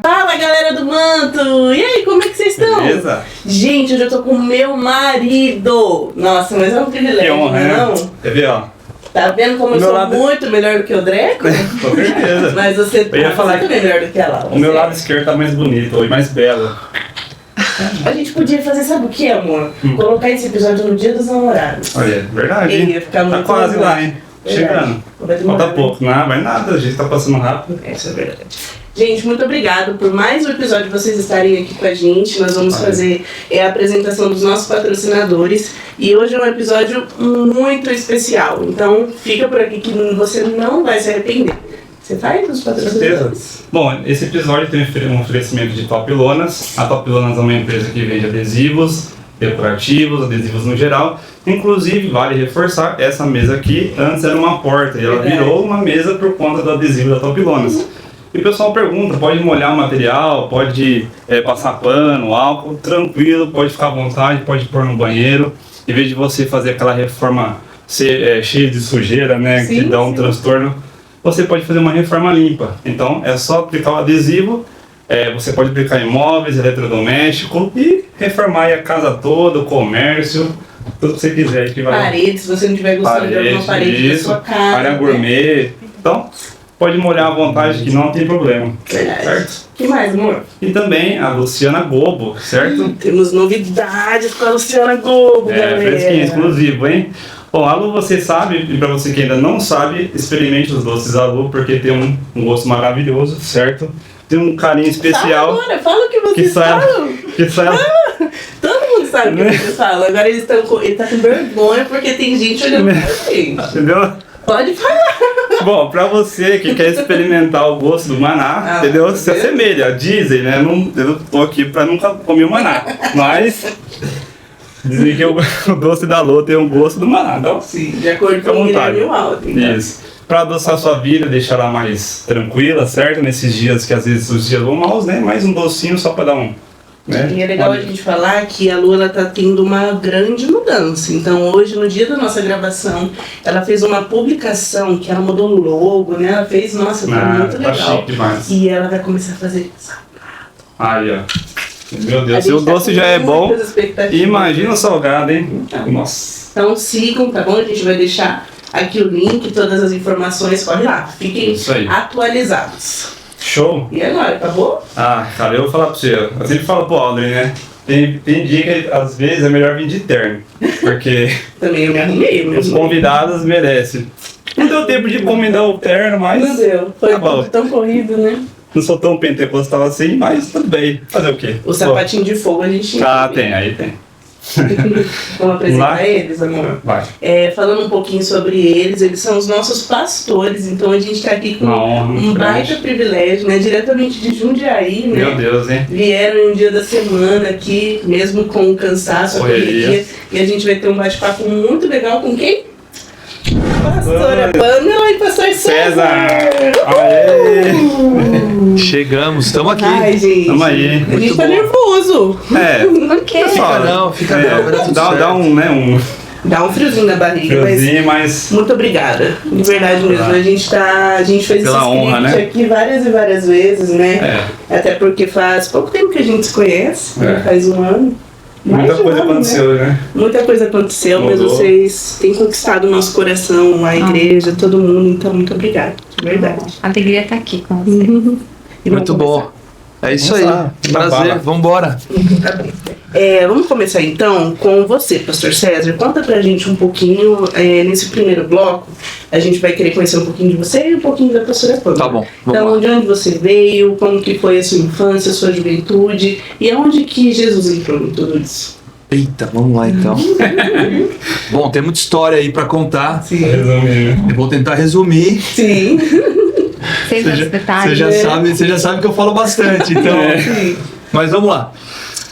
Fala, galera do Manto! E aí, como é que vocês estão? Beleza? Gente, hoje eu tô com o meu marido. Nossa, mas é um privilégio, Que honra, não é né? não? Quer ver, ó? Tá vendo como eu meu sou lado- muito melhor do que o Dreco? Com certeza. Mas você Eu ia falar tá melhor do que ela. O meu lado esquerdo tá mais bonito e mais belo. A gente podia fazer, sabe o que, amor? Colocar esse episódio no Dia dos Namorados. Olha, verdade, Ei, hein? ia ficar Tá muito quase bom. lá, hein? Verdade. Chegando. Vai demorar, Falta né? pouco. Não, vai nada, a gente tá passando rápido. Isso é verdade. Gente, muito obrigado por mais um episódio de vocês estarem aqui com a gente. Nós vamos fazer a apresentação dos nossos patrocinadores. E hoje é um episódio muito especial. Então, fica por aqui que você não vai se arrepender. Você faz os patrocinadores? Bom, esse episódio tem um oferecimento de Top Lonas. A Top Lonas é uma empresa que vende adesivos, decorativos, adesivos no geral. Inclusive, vale reforçar, essa mesa aqui antes era uma porta e ela Verdade. virou uma mesa por conta do adesivo da Top Lonas. E o pessoal pergunta, pode molhar o material, pode passar pano, álcool, tranquilo, pode ficar à vontade, pode pôr no banheiro. Em vez de você fazer aquela reforma cheia de sujeira, né, Sim, que dá um sim. transtorno, você pode fazer uma reforma limpa. Então é só aplicar o adesivo, você pode aplicar em móveis, eletrodoméstico e reformar aí a casa toda, o comércio, tudo que você quiser. Que vai Parede, se você não tiver gostando de alguma parede da isso, sua casa. área né? gourmet. Então, pode molhar à vontade que não tem problema. Verdade. Certo? Que mais, amor? E também a Luciana Gobo, certo? Temos novidades com a Luciana Gobo, galera. Fresquinho, exclusivo, hein? Bom, a Lu, você sabe, e pra você que ainda não sabe, experimente os doces da Lu, porque tem um gosto maravilhoso, certo? Tem um carinho especial. Fala agora, fala o que que vocês só ela, falam. que só ela, Todo mundo sabe o que vocês falam. Agora ele tá com vergonha porque tem gente olhando pra gente. entendeu? Pode falar. Bom, pra você que quer experimentar o gosto do maná, entendeu? Se assemelha, dizem, né? Eu tô aqui pra nunca comer o maná, mas dizem que o doce da Lu tem o gosto do maná, então Sim, de acordo fica à com o vontade. Guilherme Alden. Tá? Isso. Pra adoçar sua vida, deixar ela mais tranquila, certo? Nesses dias que às vezes os dias vão maus, né? Mais um docinho só pra dar um... Né? E é legal a gente falar que a Lu ela tá tendo uma grande mudança. Então hoje, no dia da nossa gravação, ela fez uma publicação que ela mudou o logo, né? Ela fez, nossa, tá muito tá legal. chique demais. E ela vai começar a fazer sapato. Aí, ó. Meu A Deus, se gente o tá doce com já é bom, muitas expectativas. imagina o salgado, hein? Então. Nossa. Então sigam, tá bom? A gente vai deixar aqui o link, todas as informações, corre lá. Fiquem Isso aí. atualizados. Show? E agora, acabou? Ah, cara, eu vou falar pra você. Eu sempre falo pro Aldrin, né? Tem dia que às vezes é melhor vir de terno. Porque Também eu me arrumei, os convidados merecem. Não deu tempo de encomendar o terno, mas. Não deu. Foi Tá bom. tão corrido, né? Não sou tão pentecostal assim, mas tudo bem. Fazer o quê? O sapatinho de fogo a gente... Ah, tem, aí tem. Vamos apresentar Vai. eles, amor? Vai. Falando um pouquinho sobre eles são os nossos pastores, então a gente tá aqui com Uma honra muito um grande. baita privilégio, né? Diretamente de Jundiaí, né? Meu Deus, hein? Vieram em um dia da semana aqui, mesmo com o cansaço, a Correria. correria, e a gente vai ter um bate-papo muito legal com quem? Pastora Oi. Pamela e pastor César! Aê! Chegamos, estamos aqui. Ai, gente, Tamo aí. a gente Muito tá bom. nervoso. Por quê? Pessoal, Fica não, vai dar tudo dá certo. um, né? Um Dá um friozinho na barriga, mas friozinho, mas. muito obrigada. De verdade mesmo. A gente fez Pela esse honra, script né? aqui várias e várias vezes, né? Até porque faz pouco tempo que a gente se conhece, né? Faz um ano. Mais Muita de um coisa ano, né? aconteceu, né? Muita coisa aconteceu, mas Mudou. vocês têm conquistado o nosso coração, a igreja, todo mundo, então muito obrigada. De verdade. A alegria estar aqui com você. E vamos Muito bom. É isso Vamos aí. lá, Prazer, bala. vambora. Tá bem. Vamos começar então com você, pastor César. Conta pra gente um pouquinho, nesse primeiro bloco, a gente vai querer conhecer um pouquinho de você e um pouquinho da pastora Pamela. Tá bom, vamos Então, lá. de onde você veio, como que foi a sua infância, a sua juventude e aonde que Jesus entrou em tudo isso? Eita, vamos lá então. Bom, tem muita história aí pra contar. Sim. Resumindo. Eu vou tentar resumir. Sim. Sem tantos detalhes. Você já sabe que eu falo bastante, então. Sim. Mas vamos lá.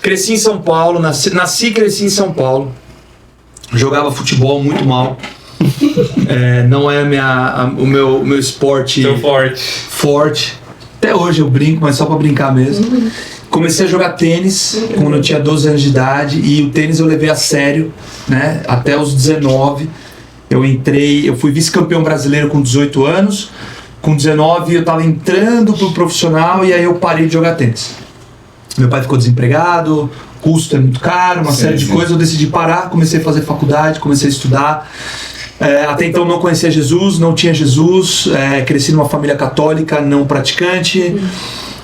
Cresci em São Paulo, nasci e cresci em São Paulo. Jogava futebol muito mal. Não é o meu esporte Teu forte. forte. Até hoje eu brinco, mas só pra brincar mesmo. Comecei a jogar tênis quando eu tinha 12 anos de idade. E o tênis eu levei a sério, né? Até os 19. eu fui vice-campeão brasileiro com 18 anos, com 19 eu tava entrando pro profissional e aí eu parei de jogar tênis. Meu pai ficou desempregado, custo é muito caro, uma série de coisas, eu decidi parar, comecei a fazer faculdade, comecei a estudar. Até então não conhecia Jesus, não tinha Jesus, cresci numa família católica, não praticante.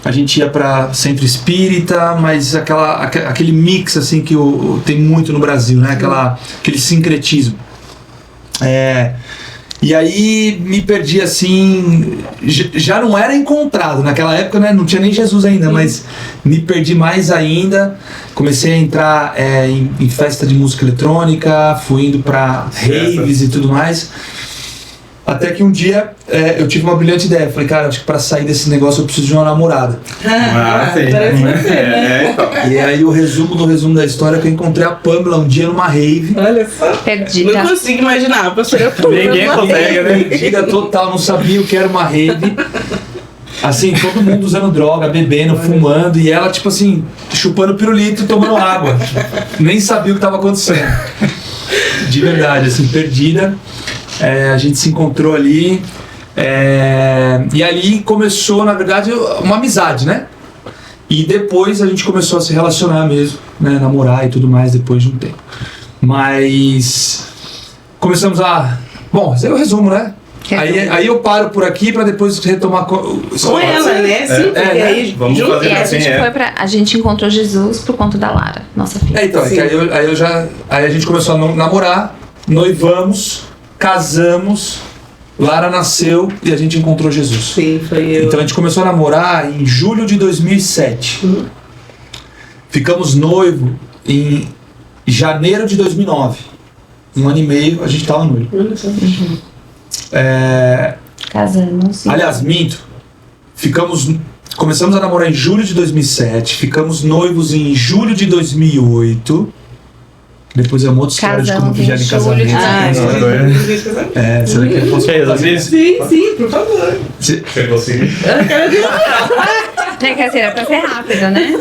A gente ia para centro espírita, mas aquele mix assim que tem muito no Brasil, né? Aquele sincretismo. E aí me perdi assim, já não era encontrado naquela época, né? Não tinha nem Jesus ainda, mas me perdi mais ainda. Comecei a entrar em festa de música eletrônica, fui indo para raves e tudo mais. Até que um dia eu tive uma brilhante ideia. Falei, cara, acho que para sair desse negócio eu preciso de uma namorada. Então. E aí o resumo da história é que eu encontrei a Pamela um dia numa rave. Olha só. Perdida. Não consigo imaginar a pastora Pamela. Ninguém consegue, né? Perdida total, não sabia o que era uma rave. Assim, todo mundo usando droga, bebendo, fumando, e ela, tipo assim, chupando pirulito e tomando água. Nem sabia o que estava acontecendo. De verdade, assim, perdida. A gente se encontrou ali. E ali começou, na verdade, uma amizade, né? E depois a gente começou a se relacionar mesmo, né? Namorar e tudo mais depois de um tempo. Mas começamos a... Bom, esse é o resumo, né? Aí eu paro por aqui pra depois retomar com ela, né? Sim, porque aí vamos junto. fazer E a assim, gente a gente encontrou Jesus por conta da Lara, nossa filha. então, é que aí a gente começou a namorar, noivamos, casamos, Lara nasceu e a gente encontrou Jesus. Sim, foi eu. Então a gente começou a namorar em julho de 2007. Ficamos noivos em janeiro de 2009. 1 ano e meio a gente tava noivo. Casamos. Aliás, minto. Começamos a namorar em julho de 2007. Ficamos noivos em julho de 2008. Depois é uma outra história de como pediram em casamento. Será que eu posso contar? Sim, por favor. Você conseguiu? Quer dizer, é pra ser rápido, né?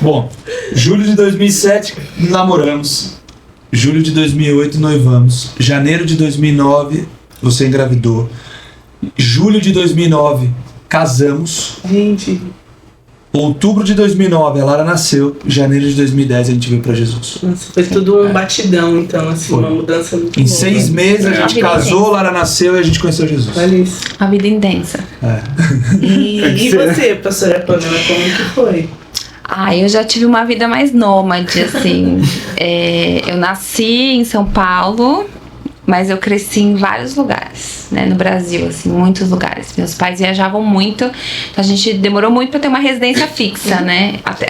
Bom, julho de 2007 namoramos. Julho de 2008 noivamos. Janeiro de 2009 você engravidou. Julho de 2009 casamos. Gente. Outubro de 2009 a Lara nasceu. Janeiro de 2010 a gente veio pra Jesus. Nossa, foi tudo um batidão, então, assim, Foi. uma mudança muito Em boa. 6 meses a gente casou, Lara nasceu e a gente conheceu Jesus. Olha isso. Uma vida intensa. E você, pastora Pamela, como que foi? Eu já tive uma vida mais nômade, assim. Eu nasci em São Paulo, mas eu cresci em vários lugares, né, no Brasil, assim, muitos lugares. Meus pais viajavam muito, então a gente demorou muito para ter uma residência fixa, né? Até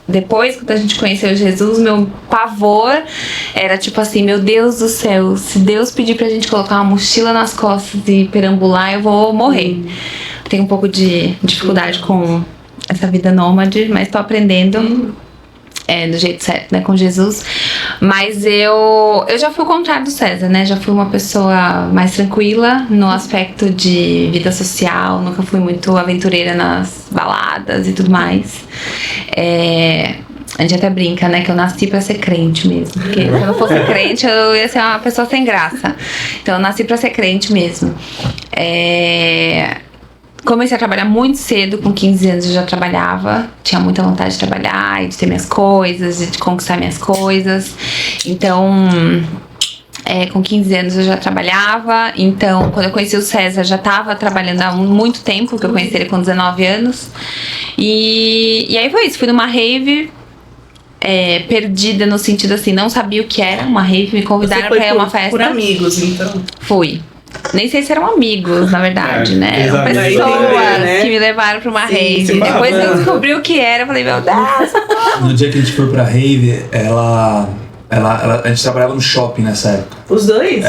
depois, quando a gente conheceu Jesus, meu pavor era tipo assim, meu Deus do céu, se Deus pedir pra gente colocar uma mochila nas costas e perambular, eu vou morrer. Tenho um pouco de dificuldade com essa vida nômade, mas tô aprendendo do jeito certo, né, com Jesus. Mas eu já fui o contrário do César, né? Já fui uma pessoa mais tranquila no aspecto de vida social, nunca fui muito aventureira nas baladas e tudo mais. A gente até brinca, né, que eu nasci pra ser crente mesmo, porque se eu não fosse crente eu ia ser uma pessoa sem graça. Então eu nasci pra ser crente mesmo. Comecei a trabalhar muito cedo, com 15 anos eu já trabalhava, tinha muita vontade de trabalhar e de ter minhas coisas, de conquistar minhas coisas. Então, com 15 anos eu já trabalhava, então quando eu conheci o César já estava trabalhando há muito tempo, porque eu conheci ele com 19 anos. E aí foi isso, fui numa rave, perdida no sentido assim, não sabia o que era uma rave, me convidaram pra ir a uma festa. Por amigos, então. Fui. Nem sei se eram amigos, na verdade, né? Eram pessoas que me levaram pra uma rave. Depois que eu descobri o que era, eu falei, meu Deus. No dia que a gente foi pra rave, a gente trabalhava no shopping nessa época. Os dois?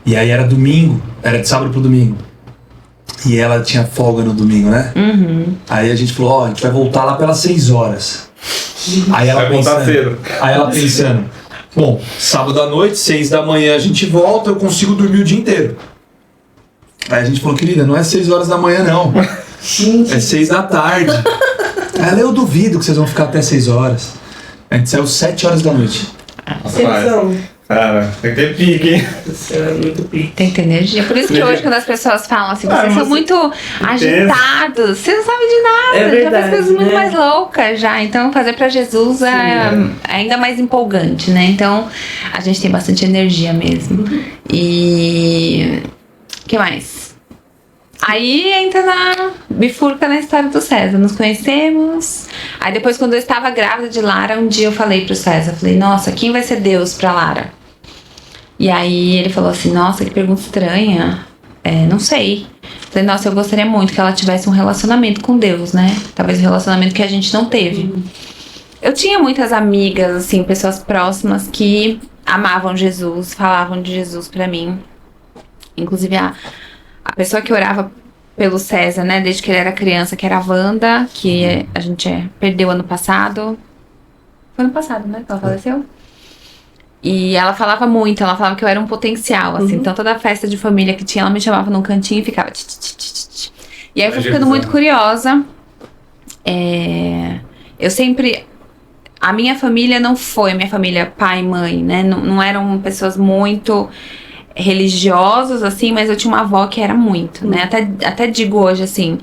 E aí era domingo, era de sábado pro domingo. E ela tinha folga no domingo, né? Aí a gente falou, a gente vai voltar lá pelas 6 horas. Aí ela pensando, bom, sábado à noite, 6 da manhã a gente volta, eu consigo dormir o dia inteiro. Aí a gente falou, querida, não é 6 horas da manhã não, é 6 da tarde. Aí ela, eu duvido que vocês vão ficar até 6 horas. A gente saiu 7 horas da noite. Cara, tem que ter pique, hein? Você é muito pique. Tem que ter energia. Por isso que hoje, quando as pessoas falam assim, vocês mas são muito agitados, vocês não sabem de nada, É já verdade, faz coisas muito né? mais loucas já. Então, fazer pra Jesus é ainda mais empolgante, né? Então, a gente tem bastante energia mesmo. E... o que mais? Aí entra bifurca na história do César. Nos conhecemos. Aí depois, quando eu estava grávida de Lara, um dia eu falei pro César, falei, nossa, quem vai ser Deus pra Lara? E aí ele falou assim, nossa, que pergunta estranha. Não sei. Falei, nossa, eu gostaria muito que ela tivesse um relacionamento com Deus, né? Talvez um relacionamento que a gente não teve. Eu tinha muitas amigas, assim, pessoas próximas que amavam Jesus, falavam de Jesus pra mim. Inclusive a pessoa que orava pelo César, né, desde que ele era criança, que era a Wanda, que a gente perdeu ano passado. Foi ano passado, né, que ela faleceu? E ela falava muito, ela falava que eu era um potencial, assim. Então toda festa de família que tinha, ela me chamava num cantinho e ficava... E aí eu fui ficando muito curiosa. Eu sempre... A minha família não foi a minha família pai e mãe, né? Não eram pessoas muito religiosas, assim, mas eu tinha uma avó que era muito, né? Até digo hoje, assim...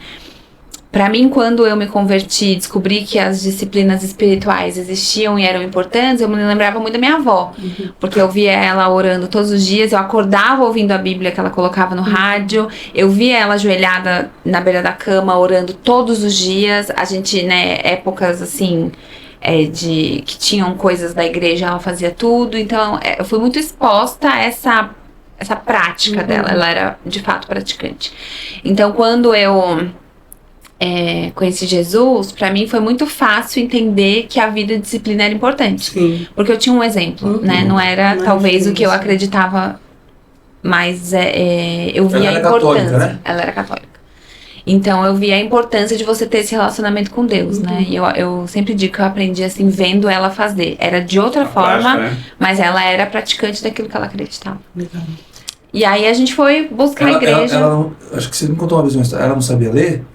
Pra mim, quando eu me converti, descobri que as disciplinas espirituais existiam e eram importantes, eu me lembrava muito da minha avó. Porque eu via ela orando todos os dias, eu acordava ouvindo a Bíblia que ela colocava no rádio, eu via ela ajoelhada na beira da cama orando todos os dias. A gente, né, épocas assim, que tinham coisas da igreja, ela fazia tudo. Então, eu fui muito exposta a essa prática dela, ela era de fato praticante. Então, quando eu... conheci Jesus, pra mim foi muito fácil entender que a vida de disciplina era importante. Sim. Porque eu tinha um exemplo, né? Não era talvez o que eu acreditava, mas eu via a importância. Católica, né? Ela era católica. Então eu via a importância de você ter esse relacionamento com Deus, né? E eu sempre digo que eu aprendi assim, vendo ela fazer. Era de outra forma, prática, né? mas ela era praticante daquilo que ela acreditava. Legal. E aí a gente foi buscar a igreja. Ela acho que você me contou uma vez uma história. Ela não sabia ler?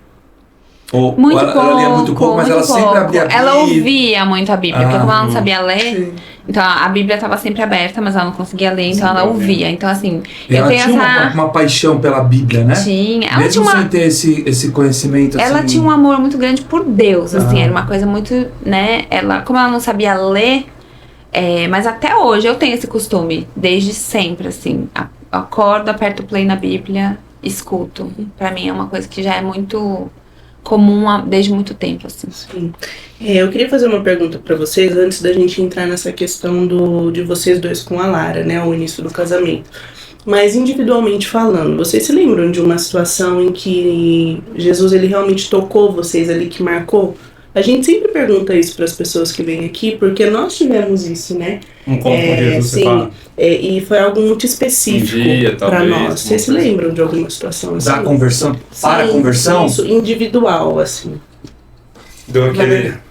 Ou Muito ela pouco, lia muito pouco, mas ela sempre abria a Bíblia. Ela ouvia muito a Bíblia, porque como ela não sabia ler, Sim. então a Bíblia estava sempre aberta, mas ela não conseguia ler, então ela ouvia. Então assim, E eu ela tenho tinha essa... uma paixão pela Bíblia, né? Tinha. Ela Mesmo tinha sem ter esse conhecimento, ela assim... tinha um amor muito grande por Deus, assim, era uma coisa muito, né, como ela não sabia ler, mas até hoje eu tenho esse costume, desde sempre, assim, acordo, aperto o play na Bíblia, escuto. Pra mim é uma coisa que já é muito... comum desde muito tempo, assim. Sim. Eu queria fazer uma pergunta pra vocês antes da gente entrar nessa questão de vocês dois com a Lara, né, o início do casamento. Mas individualmente falando, vocês se lembram de uma situação em que Jesus ele realmente tocou vocês ali, que marcou? A gente sempre pergunta isso para as pessoas que vêm aqui, porque nós tivemos isso, né? Um encontro com Jesus, você fala. E foi algo muito específico para talvez, nós. Vocês se lembram de alguma situação assim? Da conversão, para a Sim, conversão? Isso, individual, assim. Deu aquele...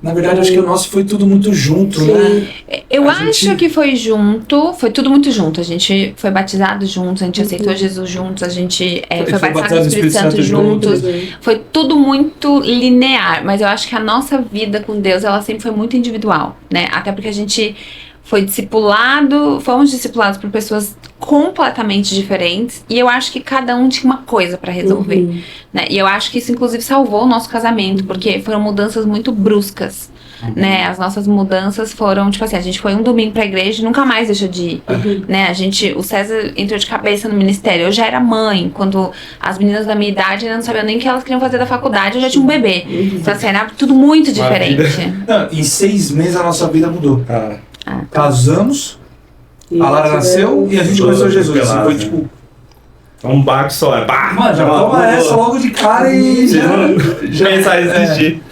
Na verdade, acho que o nosso foi tudo muito junto, né? Eu A acho gente- que foi junto, foi tudo muito junto. A gente foi batizado juntos, a gente aceitou Jesus juntos, a gente foi batizado no Espírito Santo juntos. Foi tudo muito linear, mas eu acho que a nossa vida com Deus, ela sempre foi muito individual, né? Até porque a gente fomos discipulados por pessoas completamente diferentes, e eu acho que cada um tinha uma coisa pra resolver, né? E eu acho que isso inclusive salvou o nosso casamento, porque foram mudanças muito bruscas, né? As nossas mudanças foram, tipo assim, a gente foi um domingo pra igreja e nunca mais deixou de ir, né? O César entrou de cabeça no ministério, eu já era mãe, quando as meninas da minha idade ainda não sabiam nem o que elas queriam fazer da faculdade, eu já tinha um bebê. Então assim, era tudo muito diferente. Não, em 6 meses a nossa vida mudou. Cara, Casamos, a Lara nasceu e a gente conheceu Jesus. Assim, foi tipo... um baque só. Pá, Mano, já toma essa logo de cara e já Pensar em existir.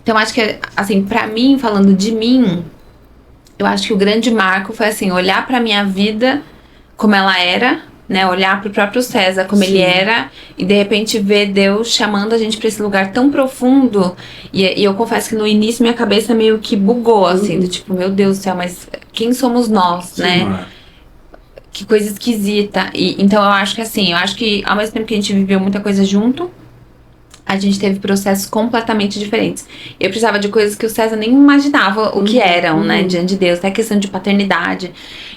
Então, acho que, assim, pra mim, falando de mim, eu acho que o grande marco foi, assim, olhar pra minha vida como ela era, né? Olhar pro próprio César como ele era e, de repente, ver Deus chamando a gente pra esse lugar tão profundo. E eu confesso que no início minha cabeça meio que bugou, assim, do tipo, meu Deus do céu, mas quem somos nós, né? Que coisa esquisita. Então, eu acho que, assim, ao mesmo tempo que a gente viveu muita coisa junto, a gente teve processos completamente diferentes. Eu precisava de coisas que o César nem imaginava o que eram, né, diante de Deus, até questão de paternidade.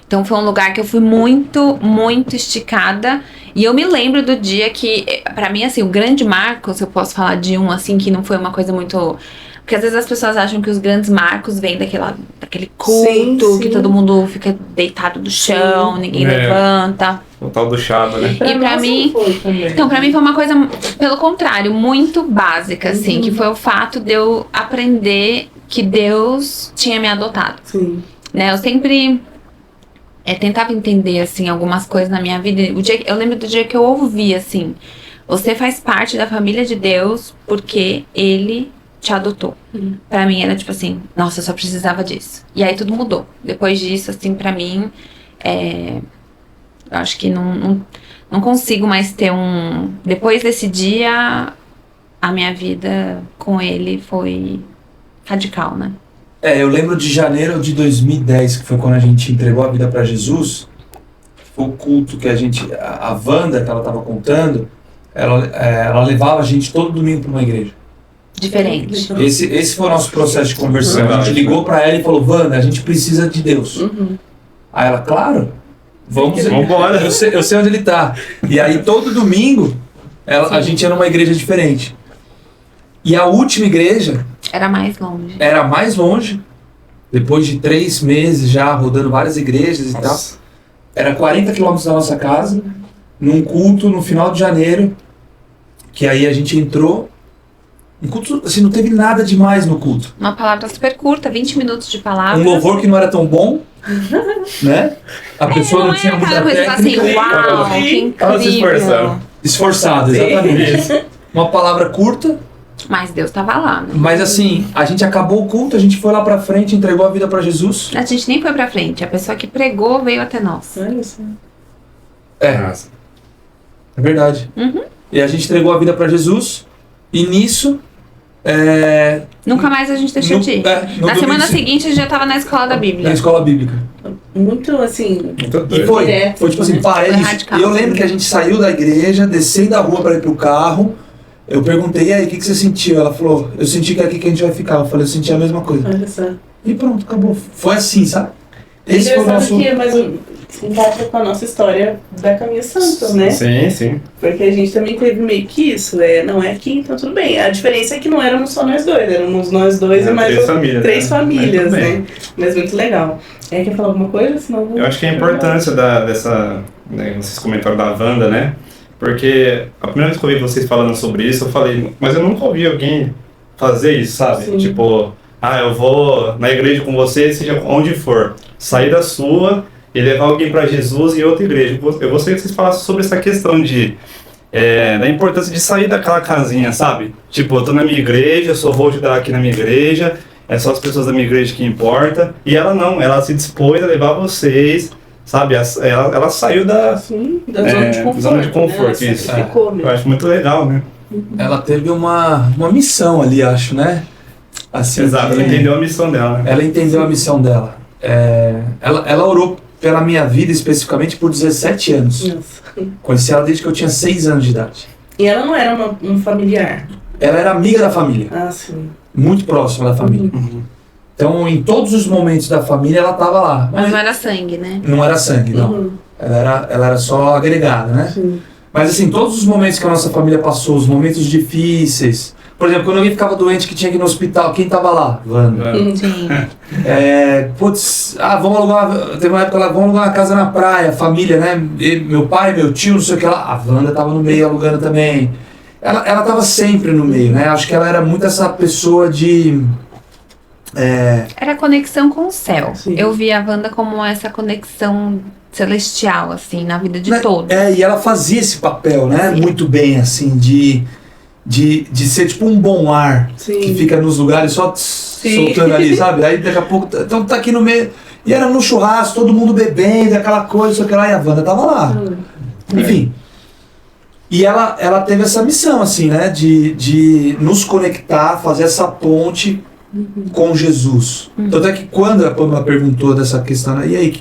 Então foi um lugar que eu fui muito, muito esticada. E eu me lembro do dia que, pra mim, assim, o grande marco, se eu posso falar de um, assim, que não foi uma coisa muito... Porque às vezes as pessoas acham que os grandes marcos vêm daquele culto, Sim. que todo mundo fica deitado do chão, ninguém levanta. O tal do chava, né? E pra nós mim... não foi também. Então, pra mim foi uma coisa, pelo contrário, muito básica, assim, que foi o fato de eu aprender que Deus tinha me adotado, Sim. né? Eu sempre tentava entender, assim, algumas coisas na minha vida. Eu lembro do dia que eu ouvi, assim, você faz parte da família de Deus porque Ele te adotou. Pra mim era tipo assim, nossa, eu só precisava disso. E aí tudo mudou. Depois disso, assim, pra mim, eu acho que não consigo mais ter um... Depois desse dia, a minha vida com ele foi radical, né? Eu lembro de janeiro de 2010, que foi quando a gente entregou a vida para Jesus. Foi o culto que a Wanda, que ela estava contando, ela levava a gente todo domingo para uma igreja. Diferente. Esse foi o nosso processo de conversão. A gente ligou para ela e falou, Wanda, a gente precisa de Deus. Aí ela, claro, vamos embora. Eu sei onde ele tá. E aí todo domingo a gente ia numa igreja diferente. E a última igreja Era mais longe. era mais longe, depois de 3 meses já rodando várias igrejas e tal. Era 40 quilômetros da nossa casa, num culto no final de janeiro, que aí a gente entrou. Um culto, assim, não teve nada demais no culto. Uma palavra super curta, 20 minutos de palavra. Um louvor que não era tão bom, né? A pessoa não é tinha muita aquela coisa assim, técnica. uau, que Tava se incrível. esforçando. Esforçado, exatamente. Uma palavra curta, Mas Deus tava lá, né? mas assim, a gente acabou o culto, a gente foi lá pra frente, entregou a vida pra Jesus. A gente nem foi pra frente, a pessoa que pregou veio até nós. Olha só. É verdade. E a gente entregou a vida pra Jesus, e nisso... Nunca mais a gente deixou de ir. no Na semana domingo seguinte a gente já tava na escola da Bíblia. na escola bíblica. Muito assim. E foi tipo assim, pá, é Foi isso. radical. E eu lembro que a gente saiu da igreja, descendo da rua pra ir pro carro. Eu perguntei, e aí, o que você sentiu? Ela falou, eu senti que é aqui que a gente vai ficar. Eu falei, eu senti a mesma coisa. Olha só. E pronto, acabou. Foi assim, sabe? Esse foi o Engraçado nosso... que é mais encaixa com a nossa história da Caminho Santo, né? Sim, sim. Porque a gente também teve meio que isso, não é aqui, então tudo bem. A diferença é que não éramos só nós dois, éramos nós dois e mais 3 famílias. três né? famílias, Mas tudo né? bem. Mas muito legal. Quer falar alguma coisa? Senão Eu acho que a importância dessa, né, vocês comentaram da Wanda, né? Porque a primeira vez que eu ouvi vocês falando sobre isso, eu falei, mas eu nunca ouvi alguém fazer isso, sabe? Sim. Tipo, eu vou na igreja com você, seja onde for, sair da sua e levar alguém para Jesus e outra igreja. Eu gostaria que vocês falassem sobre essa questão da importância de sair daquela casinha, sabe? Tipo, eu tô na minha igreja, eu só vou ajudar aqui na minha igreja, é só as pessoas da minha igreja que importa. E ela não, ela se dispôs a levar vocês, sabe? Ela saiu da zona de conforto. Isso. Ficou, Eu acho muito legal, né? Ela teve uma missão ali, acho, né? Assim, Exato, ela entendeu a missão dela, né? Ela entendeu a missão dela. Ela orou pela minha vida especificamente por 17 anos. Nossa. Conheci ela desde que eu tinha 6 anos de idade. E ela não era um familiar. Ela era amiga da família, Ah, sim. muito próxima da família. Então, em todos os momentos da família, ela estava lá. Mas não era sangue, né? Não era sangue, não. Ela era só agregada, né? Sim. Mas assim, todos os momentos que a nossa família passou, os momentos difíceis. Por exemplo, quando alguém ficava doente que tinha que ir no hospital, quem tava lá? Wanda. Sim. Vamos alugar. Teve uma época lá, vamos alugar uma casa na praia, família, né? Meu pai, meu tio, não sei o que lá. A Wanda tava no meio alugando também. Ela tava sempre no meio, né? Acho que ela era muito essa pessoa de. Era conexão com o céu. Sim. Eu vi a Wanda como essa conexão celestial, assim, na vida de Né? todos. E ela fazia esse papel, né? Sim. Muito bem, assim, de ser tipo um bom ar Sim. que fica nos lugares só soltando ali, sabe? Aí daqui a pouco, então tá aqui no meio. E era no churrasco, todo mundo bebendo, aquela coisa, só que lá, e a Wanda tava lá. Enfim. E ela teve essa missão, assim, né? De nos conectar, fazer essa ponte com Jesus. Tanto é que quando a Pamela perguntou dessa questão, e aí, o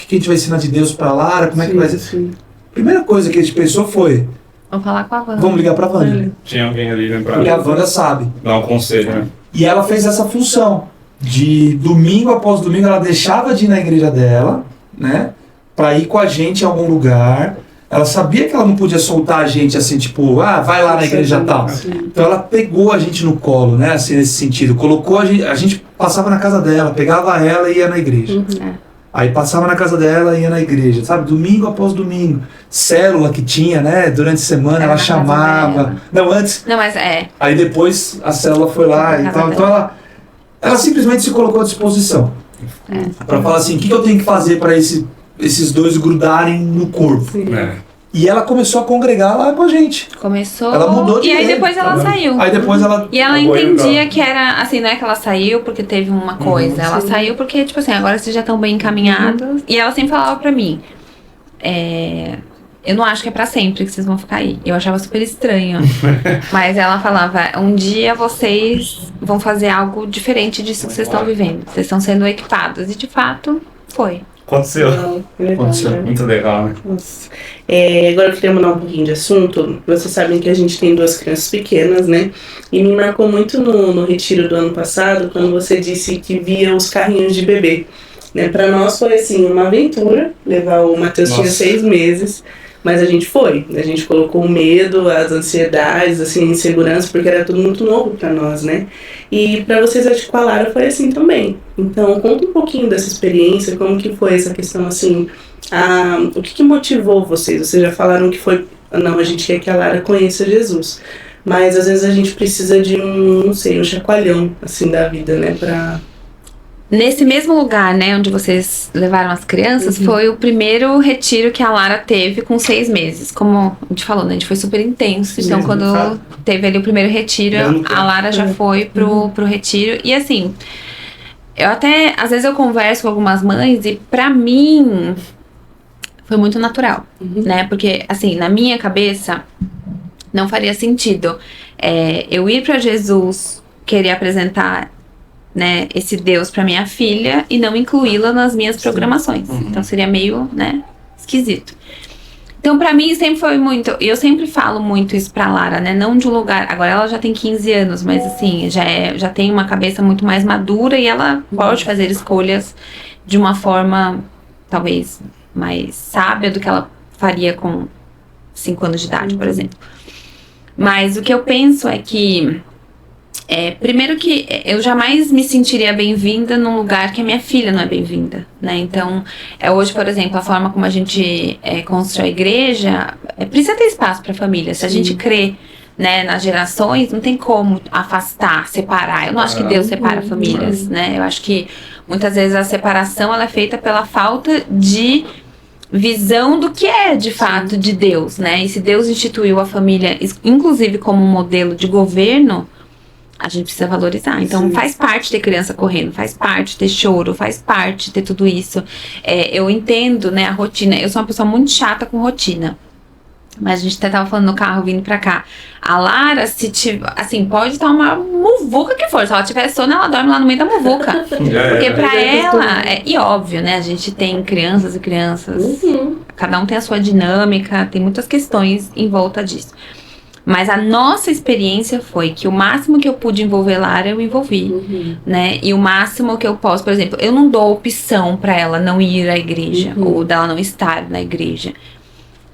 que a gente vai ensinar de Deus pra Lara? Como é que vai ser? Sim. A primeira coisa que a gente pensou foi, Vou falar com a Wanda. vamos ligar pra Wanda. Tinha alguém ali, né, pra Porque a Wanda sabe. dar um conselho, né? E ela fez essa função. De domingo após domingo, ela deixava de ir na igreja dela, né? Pra ir com a gente em algum lugar. Ela sabia que ela não podia soltar a gente assim, tipo, vai lá na igreja tal. Então ela pegou a gente no colo, né? Assim, nesse sentido. Colocou a gente passava na casa dela, pegava ela e ia na igreja. Aí passava na casa dela e ia na igreja, sabe? Domingo após domingo. Célula que tinha, né? Durante a semana ela chamava. Não, antes. Não, mas Aí depois a célula foi lá e tal. Então ela simplesmente se colocou à disposição. Pra falar assim, o que eu tenho que fazer pra esses dois grudarem no corpo? E ela começou a congregar lá com a gente. Começou. Ela mudou de E aí jeito. depois ela saiu. Aí depois ela... E ela entendia que era, assim, não é que ela saiu porque teve uma coisa. Ela saiu porque, tipo assim, agora vocês já estão bem encaminhados. E ela sempre falava pra mim, eu não acho que é pra sempre que vocês vão ficar aí. Eu achava super estranho. Mas ela falava, um dia vocês vão fazer algo diferente disso que vocês estão vivendo. Vocês estão sendo equipados. E de fato, foi. Aconteceu. Aconteceu. Né? Muito legal, né? Nossa. Agora eu queria mudar um pouquinho de assunto. Vocês sabem que a gente tem 2 crianças pequenas, né? E me marcou muito no retiro do ano passado, quando você disse que via os carrinhos de bebê. Né? Para nós foi assim, uma aventura. Levar o Matheus tinha 6 meses. Mas a gente foi. A gente colocou o medo, as ansiedades, assim, a insegurança, porque era tudo muito novo para nós, né? E para vocês, acho que com a Lara foi assim também. Então, conta um pouquinho dessa experiência, como que foi essa questão, assim, o que motivou vocês? Vocês já falaram que foi, não, a gente quer que a Lara conheça Jesus. Mas às vezes a gente precisa de um chacoalhão, assim, da vida, né? Nesse mesmo lugar, né, onde vocês levaram as crianças, foi o primeiro retiro que a Lara teve com 6 meses. Como a gente falou, né, a gente foi super intenso. Então, quando teve ali o primeiro retiro, a Lara já foi pro retiro. E assim, eu até, às vezes eu converso com algumas mães e pra mim foi muito natural, né? Porque, assim, na minha cabeça, não faria sentido eu ir pra Jesus, querer apresentar, né, esse Deus para minha filha e não incluí-la nas minhas programações. Então seria meio, né, esquisito. Então pra mim sempre foi muito, e eu sempre falo muito isso pra Lara, né, não de um lugar, agora ela já tem 15 anos, mas assim, já tem uma cabeça muito mais madura e ela pode fazer escolhas de uma forma talvez mais sábia do que ela faria com 5 anos de idade, por exemplo. Mas o que eu penso é que primeiro que eu jamais me sentiria bem-vinda num lugar que a minha filha não é bem-vinda, né? Então, hoje, por exemplo, a forma como a gente constrói a igreja, precisa ter espaço para a família. Se a gente crê, né, nas gerações, não tem como afastar, separar. Eu não acho que Deus separa famílias, né? Eu acho que muitas vezes a separação ela é feita pela falta de visão do que é de fato de Deus, né? E se Deus instituiu a família, inclusive como um modelo de governo, a gente precisa valorizar. Então faz parte ter criança correndo, faz parte ter choro, faz parte ter tudo isso. Eu entendo, né, a rotina. Eu sou uma pessoa muito chata com rotina. Mas a gente até tava falando no carro vindo pra cá. A Lara, se tiver, assim, pode estar uma muvuca que for. Se ela tiver sono, ela dorme lá no meio da muvuca. Porque pra ela, e óbvio, né? A gente tem crianças e crianças. Cada um tem a sua dinâmica, tem muitas questões em volta disso. Mas a nossa experiência foi que o máximo que eu pude envolver Lara, eu envolvi, né? E o máximo que eu posso, por exemplo, eu não dou opção pra ela não ir à igreja, ou dela não estar na igreja.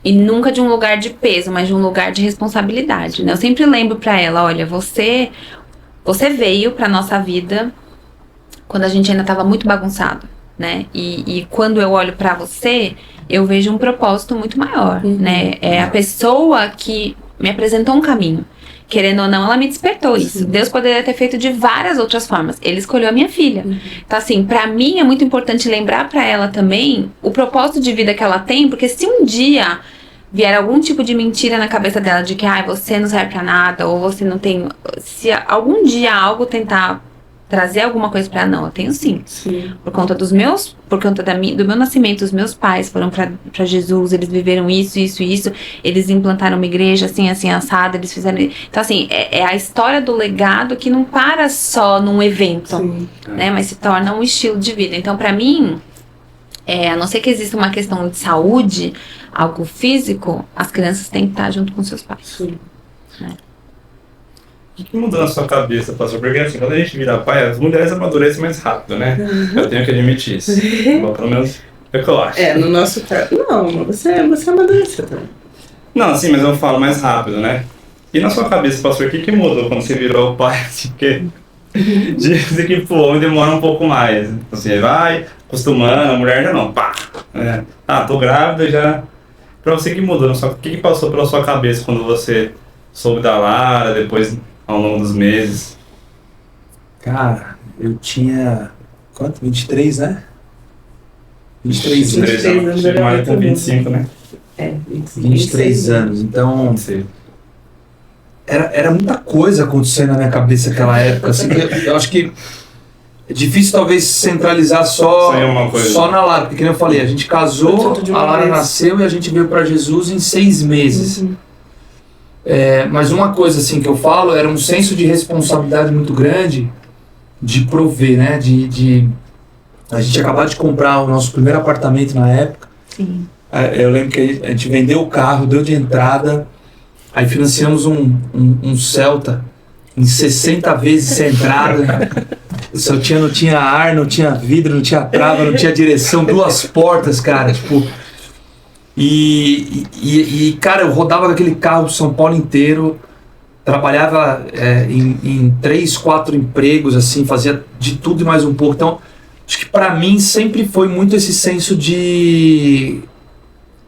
E nunca de um lugar de peso, mas de um lugar de responsabilidade, né? Eu sempre lembro pra ela, olha, você veio pra nossa vida quando a gente ainda tava muito bagunçado, né? E quando eu olho pra você, eu vejo um propósito muito maior, né? É a pessoa que me apresentou um caminho. Querendo ou não, ela me despertou isso. Deus poderia ter feito de várias outras formas. Ele escolheu a minha filha. Então, assim, pra mim é muito importante lembrar pra ela também o propósito de vida que ela tem, porque se um dia vier algum tipo de mentira na cabeça dela de que você não serve pra nada, ou você não tem... Se algum dia algo tentar trazer alguma coisa pra ela, não, eu tenho sim. Por conta do meu nascimento, os meus pais foram pra Jesus, eles viveram isso, eles implantaram uma igreja assim, assada, eles fizeram... Então, assim, é a história do legado que não para só num evento, né, mas se torna um estilo de vida. Então, pra mim, a não ser que exista uma questão de saúde, algo físico, as crianças têm que estar junto com seus pais. Né? O que mudou na sua cabeça, pastor? Porque assim, quando a gente vira pai, as mulheres amadurecem mais rápido, né? Eu tenho que admitir isso. Bom, pelo menos É o que eu acho. No nosso caso. Não, você amadureceu também. Não, assim, mas eu falo mais rápido, né? E na sua cabeça, pastor, o que mudou quando você virou pai? Assim, porque dizem que pro homem demora um pouco mais. Assim, vai acostumando, a mulher já não. Pá! Tô grávida já. Pra você que mudou, o que passou pela sua cabeça quando você soube da Lara, depois ao longo dos meses? Cara, eu tinha... Quanto? 23, né? 23 anos. 23 anos. Chega mais com 25, né? 23 anos. Então, era muita coisa acontecendo na minha cabeça naquela época. Assim, eu acho que é difícil talvez centralizar só na Lara. Porque, como eu falei, a gente casou, a Lara nasceu e a gente veio para Jesus em 6 meses. Mas uma coisa assim que eu falo, era um senso de responsabilidade muito grande de prover, né? A gente acabou de comprar o nosso primeiro apartamento na época. Sim. Eu lembro que a gente vendeu o carro, deu de entrada, aí financiamos um Celta em 60 vezes sem entrada. Não tinha ar, não tinha vidro, não tinha trava, não tinha direção, 2 portas, cara, tipo... E cara, eu rodava com aquele carro São Paulo inteiro, trabalhava em 3, 4 empregos, assim, fazia de tudo e mais um pouco. Então, acho que pra mim sempre foi muito esse senso de...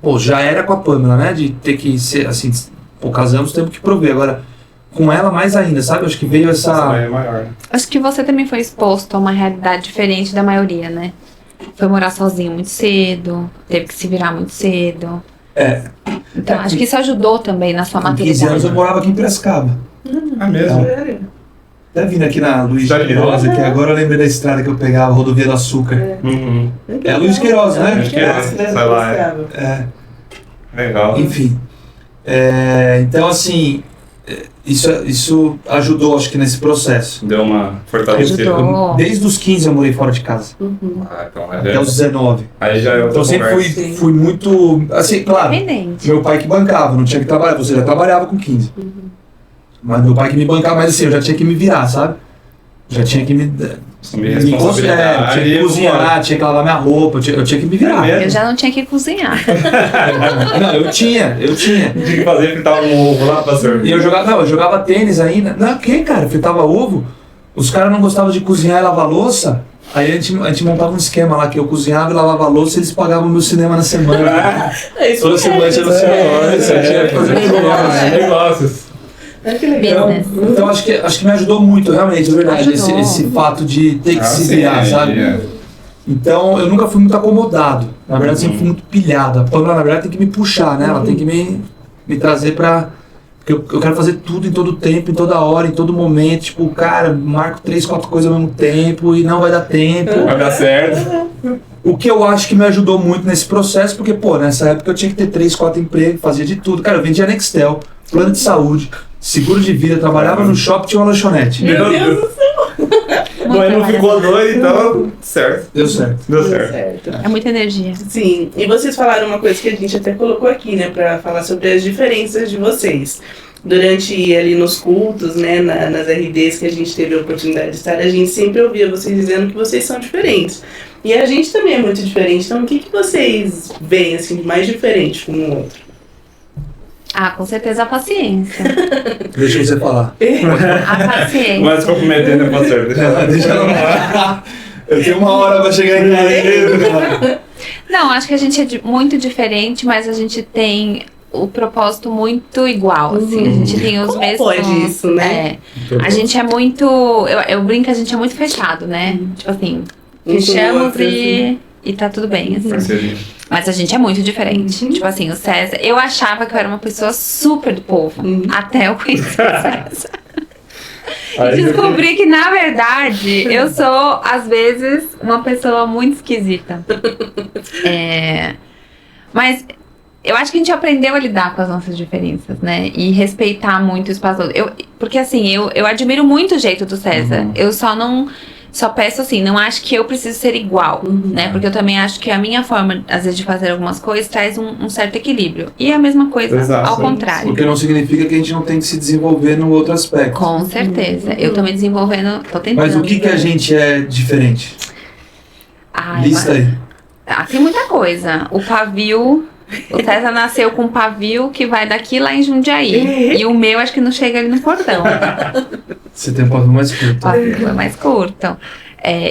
Pô, já era com a Pamela, né? De ter que ser, assim, casamos, temos que prover. Agora, com ela mais ainda, sabe? Acho que veio essa... É maior. Acho que você também foi exposto a uma realidade diferente da maioria, né? Foi morar sozinho muito cedo, teve que se virar muito cedo. Então, acho que isso ajudou também na sua maturidade. 15 anos eu morava aqui em Piracicaba. Mesmo? Até vindo aqui na Luiz Queiroz, que agora eu lembrei da estrada que eu pegava, a Rodovia do Açúcar. É Luiz Queiroz, né? Luiz Queiroz, sai lá. Legal. Enfim. Então, assim, isso ajudou, acho que, nesse processo. Deu uma fortalecida. Desde os 15 eu morei fora de casa. Então Até os 19. Aí já Então sempre fui muito... Assim, claro, meu pai que bancava, não tinha que trabalhar. Você já trabalhava com 15. Mas meu pai que me bancava, mas assim, eu já tinha que me virar, sabe? Já tinha que me responsabilidade, tinha que cozinhar, tinha que lavar minha roupa, eu tinha que me virar. Eu já não tinha que cozinhar. Não, eu tinha. Tinha que fazer fritar um ovo lá pra servir. E eu jogava tênis ainda. Não, cara? Fritava ovo. Os caras não gostavam de cozinhar e lavar louça. Aí a gente montava um esquema lá que eu cozinhava e lavava louça e eles pagavam meu cinema na semana. Toda semana tinha no cinema. Tinha que fazer negócios. Que legal. Então acho que me ajudou muito, realmente, é verdade, esse fato de ter que se virar, sabe? Então eu nunca fui muito acomodado, na verdade sempre fui muito pilhado. A Pamela, na verdade, tem que me puxar, né? Ela tem que me trazer pra... Porque eu quero fazer tudo em todo tempo, em toda hora, em todo momento. Tipo, cara, marco 3, 4 coisas ao mesmo tempo e não vai dar tempo. Vai dar certo. O que eu acho que me ajudou muito nesse processo, porque, pô, nessa época eu tinha que ter 3, 4 empregos, fazia de tudo. Cara, eu vendia Nextel, plano de saúde, seguro de vida, trabalhava no shopping, tinha uma lanchonete. Meu Deus do céu! Mas não ficou doido, então certo. Deu certo. É muita energia. Sim, e vocês falaram uma coisa que a gente até colocou aqui, né, pra falar sobre as diferenças de vocês. Durante ali nos cultos, né, nas RDs que a gente teve a oportunidade de estar, a gente sempre ouvia vocês dizendo que vocês são diferentes. E a gente também é muito diferente, então o que vocês veem, assim, de mais diferente um no outro? Com certeza a paciência. Deixa você falar. A paciência. Mas comprometendo, pastor. Deixa eu falar. Eu tenho uma hora pra chegar em casa. Não, acho que a gente é muito diferente, mas a gente tem o propósito muito igual, assim. A gente tem os Como mesmos... pode isso, né? A gente é muito... Eu brinco, a gente é muito fechado, né? Tipo assim, fechamos e tá tudo bem, assim. Mas a gente é muito diferente. Tipo assim, o César... Eu achava que eu era uma pessoa super do povo. Até eu conhecer o César. E descobri que, na verdade, eu sou, às vezes, uma pessoa muito esquisita. Mas eu acho que a gente aprendeu a lidar com as nossas diferenças, né? E respeitar muito o espaço. Porque, assim, eu admiro muito o jeito do César. Eu só peço assim, não acho que eu preciso ser igual, né? Porque eu também acho que a minha forma, às vezes, de fazer algumas coisas traz um certo equilíbrio. E a mesma coisa ao contrário. Porque não significa que a gente não tem que se desenvolver no outro aspecto. Com certeza. Eu tô me desenvolvendo, tô tentando. Mas o que a gente é diferente? Lista aí. Tem muita coisa. O pavio... O César nasceu com um pavio que vai daqui lá em Jundiaí. E o meu acho que não chega ali no portão. Você tem um pavio mais curto. O pavio é mais curto.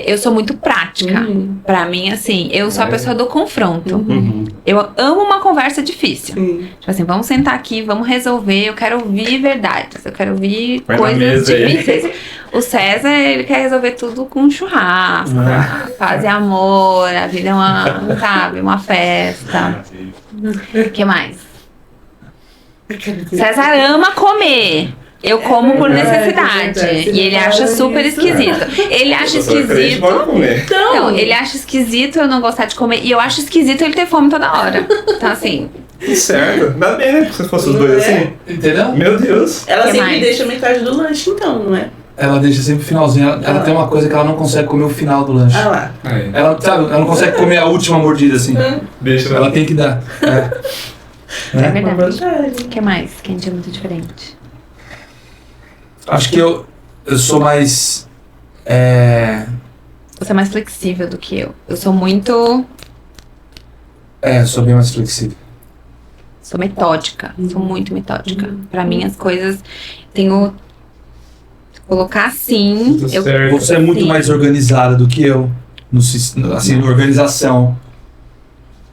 Eu sou muito prática. Pra mim, assim, eu sou a pessoa do confronto. Eu amo uma conversa difícil. Tipo assim, vamos sentar aqui, vamos resolver. Eu quero ouvir verdades. Eu quero ouvir coisas difíceis. O César, ele quer resolver tudo com churrasco. Paz e amor. A vida é uma festa. O que mais? César ama comer. Eu como por necessidade. E ele acha super esquisito. Ele acha esquisito. Então, ele acha esquisito eu não gostar de comer. E eu acho esquisito ele ter fome toda hora. Então, assim. Certo. Dá bem, né? Se fosse os dois assim. Entendeu? Meu Deus. Ela sempre deixa metade do lanche, então, não é? Ela deixa sempre o finalzinho. Ela tem uma coisa que ela não consegue comer o final do lanche. Lá. Ela, sabe, ela não consegue comer a última mordida assim. Deixa Ela tem que dar. É verdade. O que mais? Que a gente é muito diferente. Acho que eu sou mais. Você é mais flexível do que eu. Eu sou muito. Eu sou bem mais flexível. Sou metódica. Sou muito metódica. Pra mim, as coisas. Tenho. Colocar assim. Você é muito mais organizada do que eu. Assim, organização.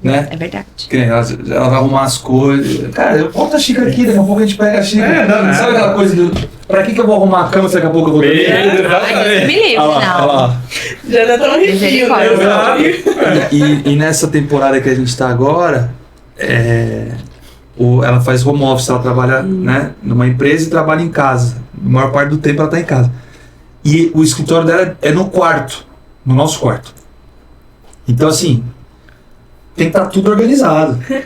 Né? É verdade. Ela vai arrumar as coisas. Cara, eu boto a xícara aqui, daqui a pouco a gente pega a xícara. Sabe aquela coisa do. Pra que eu vou arrumar a cama se daqui a pouco eu vou dormir? Me livre, não. Já tá um arrepio, né? E nessa temporada que a gente tá agora, ela faz home office, ela trabalha né, numa empresa e trabalha em casa. A maior parte do tempo ela tá em casa. E o escritório dela é no quarto, no nosso quarto. Então assim, tem que estar tudo organizado. Eu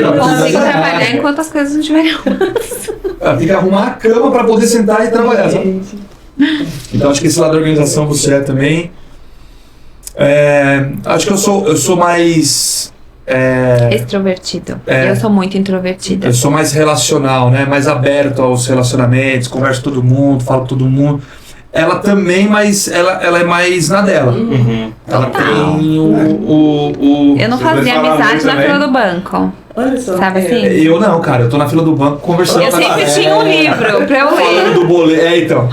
não consigo trabalhar enquanto as coisas não estiverem arrumadas. Ela tem que arrumar a cama para poder sentar e trabalhar, sabe? Então acho que esse lado da organização você é também. Acho que eu sou mais... Extrovertido. Eu sou muito introvertida. Eu sou mais relacional, né? Mais aberto aos relacionamentos, converso com todo mundo, falo com todo mundo. Ela também, mas ela é mais na dela. Ela tem o... Eu não fazia amizade na fila do banco. Olha só. Sabe assim? Eu não, cara. Eu tô na fila do banco conversando. Eu sempre tinha um livro pra eu ler. Falando do boleto. Então.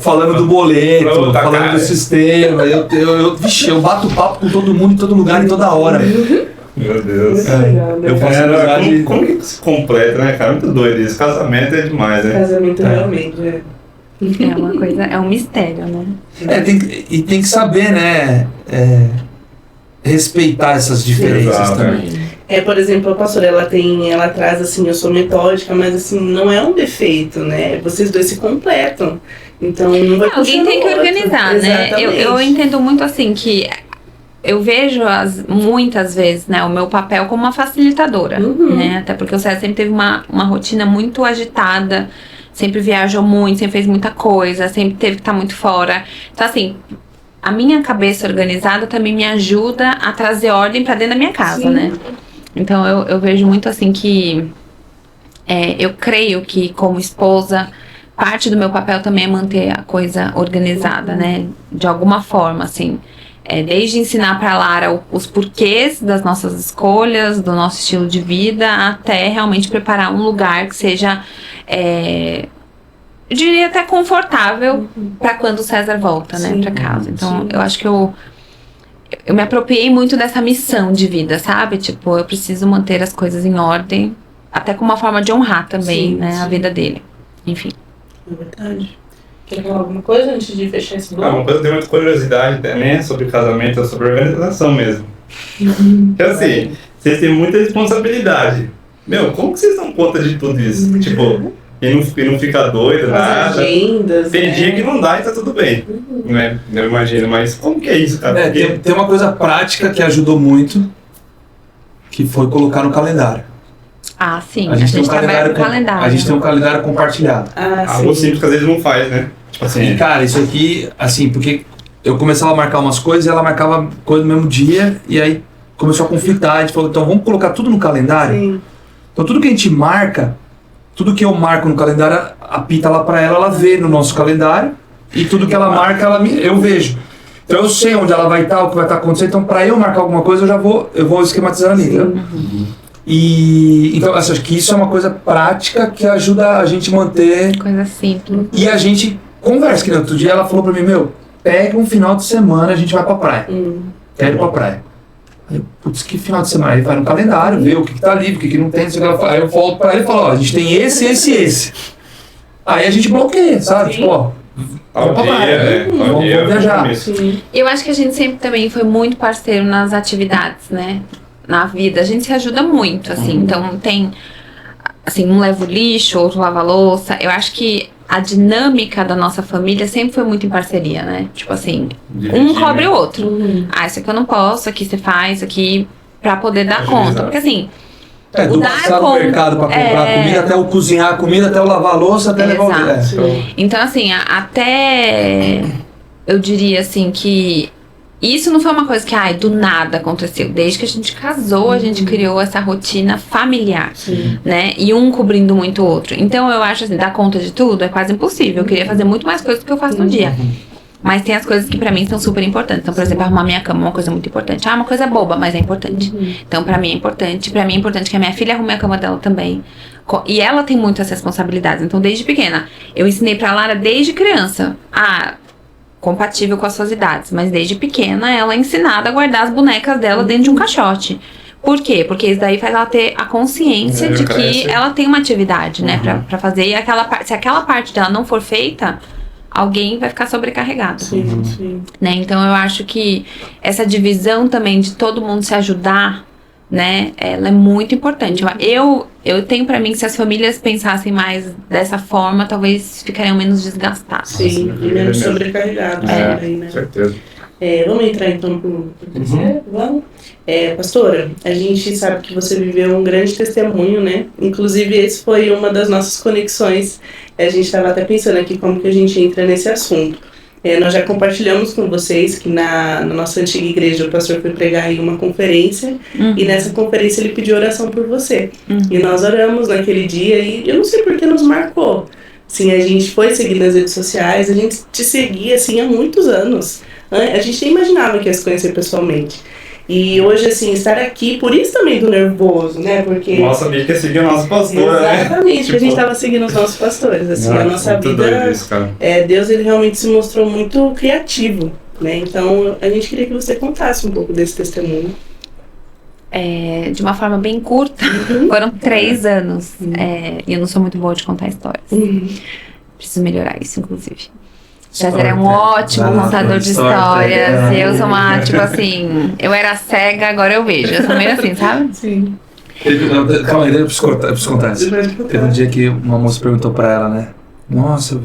Falando do boleto, falando do sistema. Eu bato papo com todo mundo, em todo lugar, em toda hora. Meu Deus. Eu faço amizade. Como que se completa, né, cara? Muito doido isso. Casamento é demais, né? Casamento realmente, É uma coisa, é um mistério, né? Tem que saber, né? Respeitar essas diferenças também. Por exemplo, a pastora, ela traz assim, eu sou metódica, mas assim, não é um defeito, né? Vocês dois se completam. Então não vai alguém tem que organizar, né? Eu entendo muito assim que eu vejo muitas vezes, né, o meu papel como uma facilitadora, né? Até porque o César sempre teve uma rotina muito agitada, sempre viajou muito, sempre fez muita coisa, sempre teve que estar muito fora. Então assim, a minha cabeça organizada também me ajuda a trazer ordem pra dentro da minha casa, né? Então eu vejo muito assim que eu creio que como esposa, parte do meu papel também é manter a coisa organizada, né? De alguma forma, assim. Desde ensinar pra Lara os porquês das nossas escolhas, do nosso estilo de vida, até realmente preparar um lugar que seja, eu diria até confortável pra quando o César volta, né, pra casa. Então, eu acho que eu me apropriei muito dessa missão de vida, sabe? Tipo, eu preciso manter as coisas em ordem, até como uma forma de honrar também, a vida dele. Enfim. É verdade. Quer falar alguma coisa antes de fechar esse bloco? Uma coisa que eu tenho muita curiosidade também sobre casamento, sobre organização mesmo. Porque assim, vocês têm muita responsabilidade. Meu, como que vocês dão conta de tudo isso? Tipo, e não fica doido, nada. Agendas, tem dia que não dá e tá tudo bem. Né? Eu imagino, mas como que é isso, cara? Tem uma coisa prática que ajudou muito, que foi colocar no calendário. Ah, sim. A gente trabalha com calendário. A gente tem um calendário compartilhado. Algo simples que às vezes não faz, né? Tipo assim. E, cara, isso aqui, assim, porque eu começava a marcar umas coisas e ela marcava coisa no mesmo dia, e aí começou a conflitar. A gente falou, então vamos colocar tudo no calendário? Sim. Então tudo que a gente marca, tudo que eu marco no calendário, apita lá pra ela vê no nosso calendário, e tudo que ela marca, eu vejo. Então eu sei onde ela vai estar, o que vai estar acontecendo. Então pra eu marcar alguma coisa, eu vou esquematizar ali, entendeu? E então assim, acho que isso é uma coisa prática que ajuda a gente manter. Coisa simples. E a gente conversa, que no outro dia ela falou pra mim, pega um final de semana, a gente vai pra praia. Quero ir pra praia. Aí eu, putz, que final de semana? Ele vai no calendário, vê o que tá livre, o que não tem, não sei o que ela fala. Aí eu volto pra ele e falo, a gente tem esse. Aí a gente bloqueia, sabe? Tipo, vamos pra praia, vamos viajar. Eu acho que a gente sempre também foi muito parceiro nas atividades, né? Na vida. A gente se ajuda muito, assim. Então tem, assim, um leva o lixo, outro lava a louça. Eu acho que a dinâmica da nossa família sempre foi muito em parceria, né? Tipo assim, um cobre o outro. Isso aqui eu não posso, aqui você faz, aqui pra poder dar conta. Porque assim, do passar no mercado pra comprar comida, até o cozinhar a comida, até o lavar a louça, até levar o... Então assim, até eu diria assim que isso não foi uma coisa que, do nada aconteceu. Desde que a gente casou, a gente criou essa rotina familiar, né? E um cobrindo muito o outro. Então, eu acho assim, dar conta de tudo é quase impossível. Eu queria fazer muito mais coisas do que eu faço no dia. Mas tem as coisas que pra mim são super importantes. Então, por exemplo, arrumar minha cama é uma coisa muito importante. Uma coisa boba, mas é importante. Então, pra mim é importante. Pra mim é importante que a minha filha arrume a cama dela também. E ela tem muitas responsabilidades. Então, desde pequena, eu ensinei pra Lara desde criança compatível com as suas idades, mas desde pequena ela é ensinada a guardar as bonecas dela dentro de um caixote. Por quê? Porque isso daí faz ela ter a consciência de que ela tem uma atividade, né, pra fazer, e se aquela parte dela não for feita, alguém vai ficar sobrecarregado. Né? Então eu acho que essa divisão também de todo mundo se ajudar, né, ela é muito importante. Eu tenho pra mim que se as famílias pensassem mais dessa forma, talvez ficariam menos desgastadas. Sim, e menos sobrecarregados também, né? Certeza. Vamos entrar então pro terceiro? Vamos? Pastora, a gente sabe que você viveu um grande testemunho, né? Inclusive esse foi uma das nossas conexões. A gente estava até pensando aqui como que a gente entra nesse assunto. Nós já compartilhamos com vocês que na nossa antiga igreja o pastor foi pregar em uma conferência e nessa conferência ele pediu oração por você. E nós oramos naquele dia e eu não sei por que nos marcou. Assim, a gente foi seguir nas redes sociais, a gente te seguia assim há muitos anos. A gente nem imaginava que ia se conhecer pessoalmente. E hoje, assim, estar aqui, por isso também do nervoso, né? Porque... Nossa amiga seguiu o nosso pastor, né? Exatamente, porque a gente estava seguindo os nossos pastores. Assim, a nossa vida, isso, Deus, ele realmente se mostrou muito criativo, né? Então, a gente queria que você contasse um pouco desse testemunho. De uma forma bem curta, foram 3 anos. E eu não sou muito boa de contar histórias. Preciso melhorar isso, inclusive. César é um ótimo contador de histórias. Eu sou uma, tipo assim, eu era cega, agora eu vejo. Eu sou meio assim, sabe? Sim. Calma aí, eu preciso contar isso. Teve um dia que uma moça perguntou pra ela, né? Nossa, eu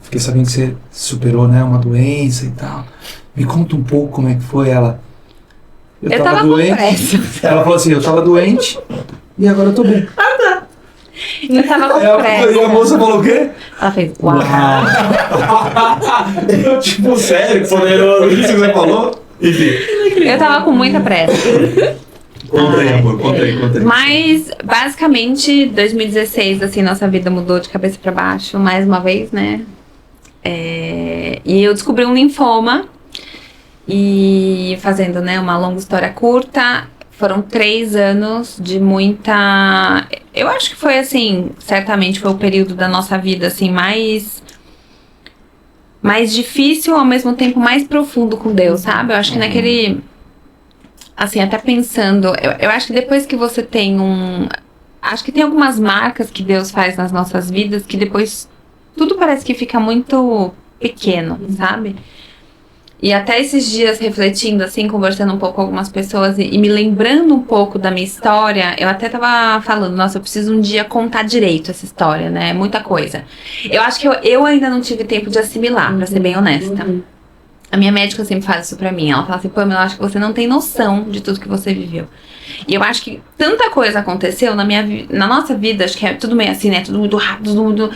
fiquei sabendo que você superou, né, uma doença e tal. Me conta um pouco como é que foi. Ela... Eu tava doente. Ela falou assim, eu tava doente e agora eu tô bem. Eu tava com pressa. E a moça falou o quê? Ela fez, uau. Tipo, sério, que poderoso. Isso que você falou? Enfim. Eu tava com muita pressa. Conta aí, amor, conta aí. Mas, basicamente, 2016, assim, nossa vida mudou de cabeça pra baixo, mais uma vez, né? E eu descobri um linfoma. E fazendo, né, uma longa história curta, foram 3 anos de muita... Eu acho que foi assim, certamente foi o período da nossa vida assim mais difícil, ao mesmo tempo mais profundo com Deus, sabe? Eu acho que naquele... Assim, até pensando... Eu acho que depois que você tem acho que tem algumas marcas que Deus faz nas nossas vidas que depois tudo parece que fica muito pequeno, sabe? E até esses dias refletindo, assim, conversando um pouco com algumas pessoas e me lembrando um pouco da minha história, eu até tava falando, nossa, eu preciso um dia contar direito essa história, né? Muita coisa. Eu acho que eu ainda não tive tempo de assimilar, pra ser bem honesta. A minha médica sempre fala isso pra mim. Ela fala assim, Pamela, eu acho que você não tem noção de tudo que você viveu. E eu acho que tanta coisa aconteceu na nossa vida, acho que é tudo meio assim, né? Tudo muito rápido,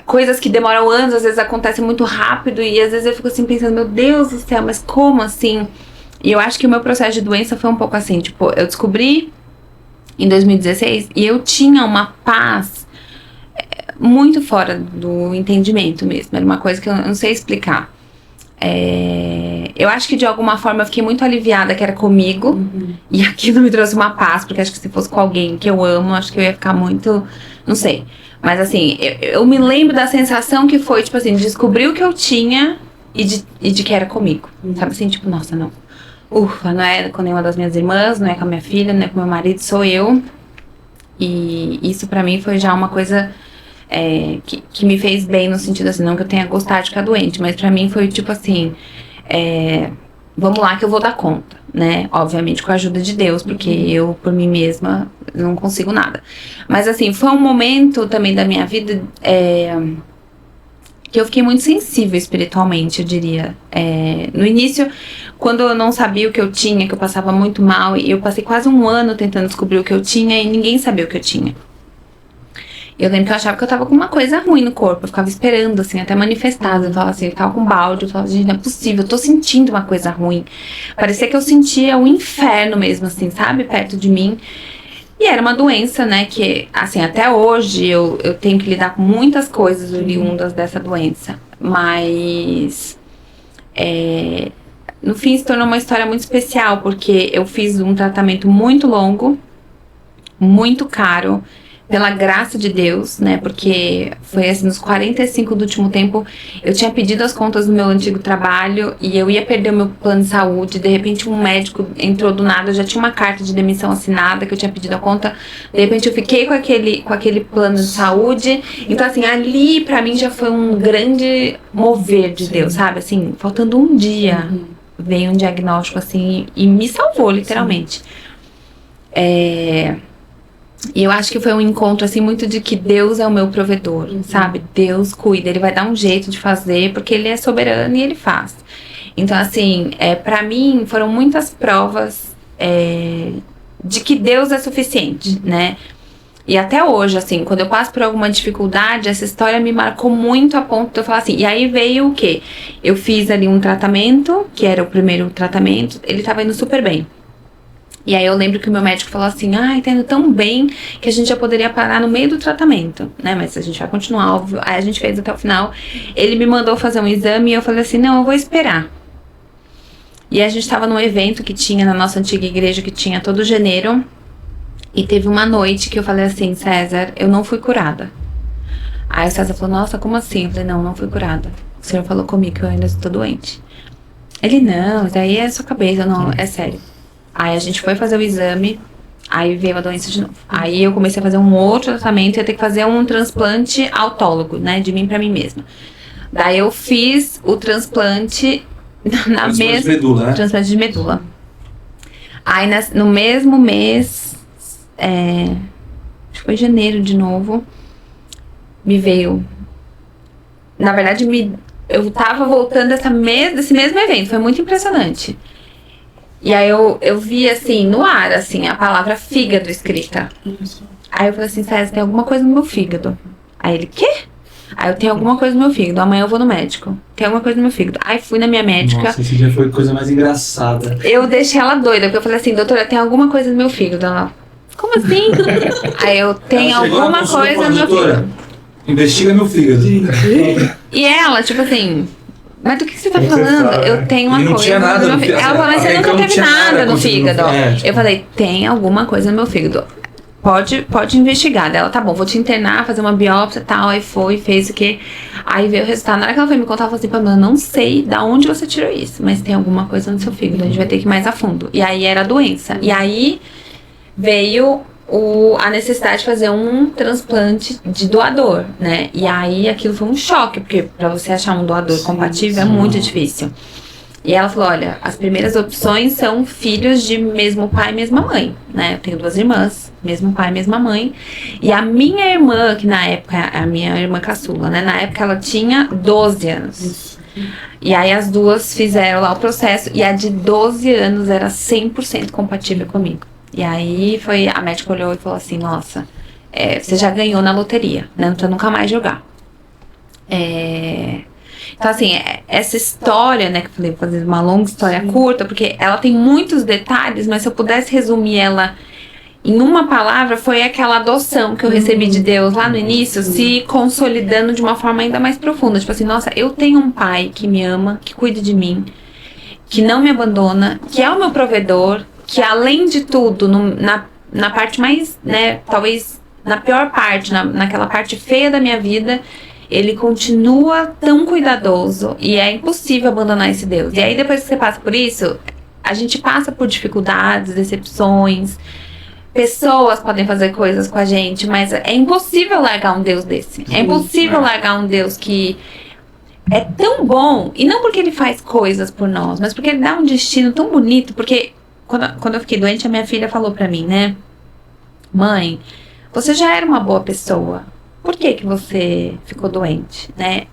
coisas que demoram anos, às vezes acontecem muito rápido. E às vezes eu fico assim pensando, meu Deus do céu, mas como assim? E eu acho que o meu processo de doença foi um pouco assim, tipo, eu descobri em 2016 e eu tinha uma paz muito fora do entendimento mesmo. Era uma coisa que eu não sei explicar. eu acho que de alguma forma eu fiquei muito aliviada que era comigo. E aquilo me trouxe uma paz, porque acho que se fosse com alguém que eu amo, acho que eu ia ficar muito, não sei. Mas assim, eu me lembro da sensação que foi, tipo assim, descobrir o que eu tinha e de que era comigo. Sabe assim, tipo, nossa, não. Ufa, não é com nenhuma das minhas irmãs, não é com a minha filha, não é com meu marido, sou eu. E isso pra mim foi já uma coisa que me fez bem, no sentido assim, não que eu tenha gostado de ficar doente, mas pra mim foi tipo assim, vamos lá que eu vou dar conta, né? Obviamente com a ajuda de Deus, porque eu, por mim mesma, não consigo nada. Mas assim, foi um momento também da minha vida que eu fiquei muito sensível espiritualmente, eu diria. No início, quando eu não sabia o que eu tinha, que eu passava muito mal, e eu passei quase um ano tentando descobrir o que eu tinha e ninguém sabia o que eu tinha. Eu lembro que eu achava que eu tava com uma coisa ruim no corpo, eu ficava esperando, assim, até manifestada. Eu falava assim, eu tava com balde, eu falava, gente, não é possível, eu tô sentindo uma coisa ruim. Parecia que eu sentia o inferno mesmo, assim, sabe, perto de mim. E era uma doença, né, que, assim, até hoje eu tenho que lidar com muitas coisas oriundas dessa doença. Mas, no fim, se tornou uma história muito especial, porque eu fiz um tratamento muito longo, muito caro, pela graça de Deus, né, porque foi assim, nos 45 do último tempo, eu tinha pedido as contas do meu antigo trabalho e eu ia perder o meu plano de saúde, de repente um médico entrou do nada, eu já tinha uma carta de demissão assinada que eu tinha pedido a conta, de repente eu fiquei com aquele plano de saúde, então assim, ali pra mim já foi um grande mover de Deus, sabe, assim, faltando um dia, veio um diagnóstico assim e me salvou, literalmente. E eu acho que foi um encontro, assim, muito de que Deus é o meu provedor, sabe? Deus cuida, Ele vai dar um jeito de fazer, porque Ele é soberano e Ele faz. Então, assim, pra mim, foram muitas provas de que Deus é suficiente, né? E até hoje, assim, quando eu passo por alguma dificuldade, essa história me marcou muito a ponto de eu falar assim, e aí veio o quê? Eu fiz ali um tratamento, que era o primeiro tratamento, ele tava indo super bem. E aí eu lembro que o meu médico falou assim, ai, tá indo tão bem que a gente já poderia parar no meio do tratamento, né? Mas a gente vai continuar, óbvio. Aí a gente fez até o final. Ele me mandou fazer um exame e eu falei assim, não, eu vou esperar. E a gente tava num evento que tinha na nossa antiga igreja, que tinha todo janeiro. E teve uma noite que eu falei assim, César, eu não fui curada. Aí o César falou, nossa, como assim? Eu falei, não fui curada. O senhor falou comigo que eu ainda estou doente. Ele, não, isso aí é sua cabeça, não, é sério. Aí a gente foi fazer o exame, aí veio a doença de novo. Aí eu comecei a fazer um outro tratamento, ia ter que fazer um transplante autólogo, né, de mim pra mim mesma. Daí eu fiz o transplante na mesma... de medula, né? Transplante de medula. Aí no mesmo mês, acho que foi janeiro de novo, me veio... Na verdade, eu tava voltando desse mesmo evento, foi muito impressionante. E aí eu vi, assim, no ar, assim, a palavra fígado escrita. Aí eu falei assim, César, tem alguma coisa no meu fígado. Aí ele, quê? Aí eu tenho alguma coisa no meu fígado, amanhã eu vou no médico. Tem alguma coisa no meu fígado. Aí fui na minha médica. Nossa, esse dia foi a coisa mais engraçada. Eu deixei ela doida, porque eu falei assim, doutora, tem alguma coisa no meu fígado. Ela, como assim? Aí eu tenho alguma coisa no meu fígado. Investiga meu fígado. E ela, tipo assim... Mas do que você tá falando? Eu tenho uma coisa no meu fígado. Ela falou, mas você nunca teve nada no fígado. Eu falei, tem alguma coisa no meu fígado. Pode investigar. Ela, tá bom, vou te internar, fazer uma biópsia e tal. Aí foi, fez o quê? Aí veio o resultado. Na hora que ela foi me contar, ela falou assim, Pamela, não sei da onde você tirou isso, mas tem alguma coisa no seu fígado. A gente vai ter que ir mais a fundo. E aí era a doença. E aí veio a necessidade de fazer um transplante de doador, né? E aí aquilo foi um choque, porque pra você achar um doador compatível é muito difícil. E ela falou, olha, as primeiras opções são filhos de mesmo pai e mesma mãe, né? Eu tenho 2 irmãs, mesmo pai e mesma mãe. E a minha irmã, que na época, a minha irmã caçula, né? Na época ela tinha 12 anos. E aí as duas fizeram lá o processo, e a de 12 anos era 100% compatível comigo. E aí a médica olhou e falou assim, nossa, você já ganhou na loteria, né? Não precisa nunca mais jogar. Então assim, essa história, né, que eu falei, vou fazer uma longa história curta, porque ela tem muitos detalhes, mas se eu pudesse resumir ela em uma palavra, foi aquela adoção que eu recebi de Deus lá no início, se consolidando de uma forma ainda mais profunda. Tipo assim, nossa, eu tenho um pai que me ama, que cuida de mim, que não me abandona, que é o meu provedor, que além de tudo, na parte mais, né, talvez na pior parte, naquela parte feia da minha vida, ele continua tão cuidadoso e é impossível abandonar esse Deus. E aí depois que você passa por isso, a gente passa por dificuldades, decepções, pessoas podem fazer coisas com a gente, mas é impossível largar um Deus desse. É impossível largar um Deus que é tão bom, e não porque ele faz coisas por nós, mas porque ele dá um destino tão bonito. Porque quando eu fiquei doente, a minha filha falou pra mim, né? Mãe, você já era uma boa pessoa. Por que você ficou doente, né?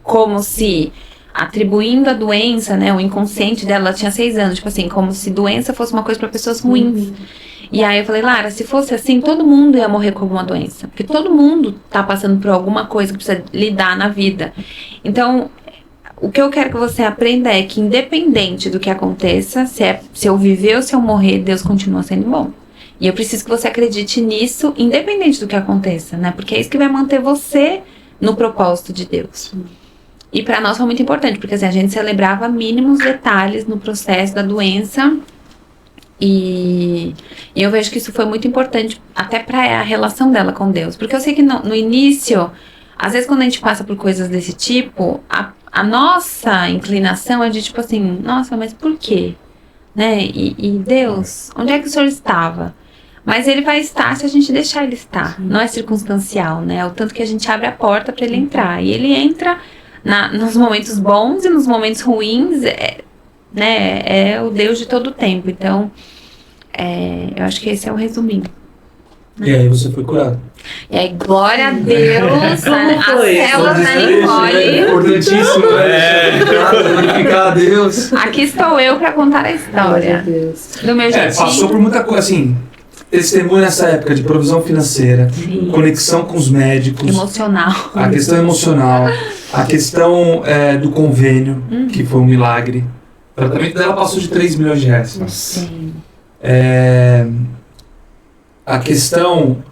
Como se atribuindo a doença, né? O inconsciente dela, ela tinha 6 anos, tipo assim, como se doença fosse uma coisa pra pessoas ruins. E aí eu falei, Lara, se fosse assim, todo mundo ia morrer com alguma doença. Porque todo mundo tá passando por alguma coisa que precisa lidar na vida. Então, o que eu quero que você aprenda é que independente do que aconteça, se eu viver ou se eu morrer, Deus continua sendo bom. E eu preciso que você acredite nisso, independente do que aconteça, né? Porque é isso que vai manter você no propósito de Deus. E pra nós foi muito importante, porque assim, a gente celebrava mínimos detalhes no processo da doença. E eu vejo que isso foi muito importante até pra a relação dela com Deus. Porque eu sei que no início, às vezes quando a gente passa por coisas desse tipo, a nossa inclinação é de tipo assim, nossa, mas por quê? Né? E Deus, onde é que o Senhor estava? Mas ele vai estar se a gente deixar ele estar. Não é circunstancial, né? É o tanto que a gente abre a porta pra ele entrar. E ele entra nos momentos bons e nos momentos ruins, né? É o Deus de todo o tempo. Então, eu acho que esse é o resuminho. E aí você foi curado. E aí, glória a Deus, Como as foi? células da É Nicole. importantíssimo, né? Glorificar a Deus. Aqui estou eu pra contar a história do meu jeitinho. Passou por muita coisa, assim, testemunho nessa época de provisão financeira, Sim. conexão com os médicos, Emocional. a questão emocional, a questão do convênio, que foi um milagre. O tratamento dela passou de 3 milhões de reais. Sim. A questão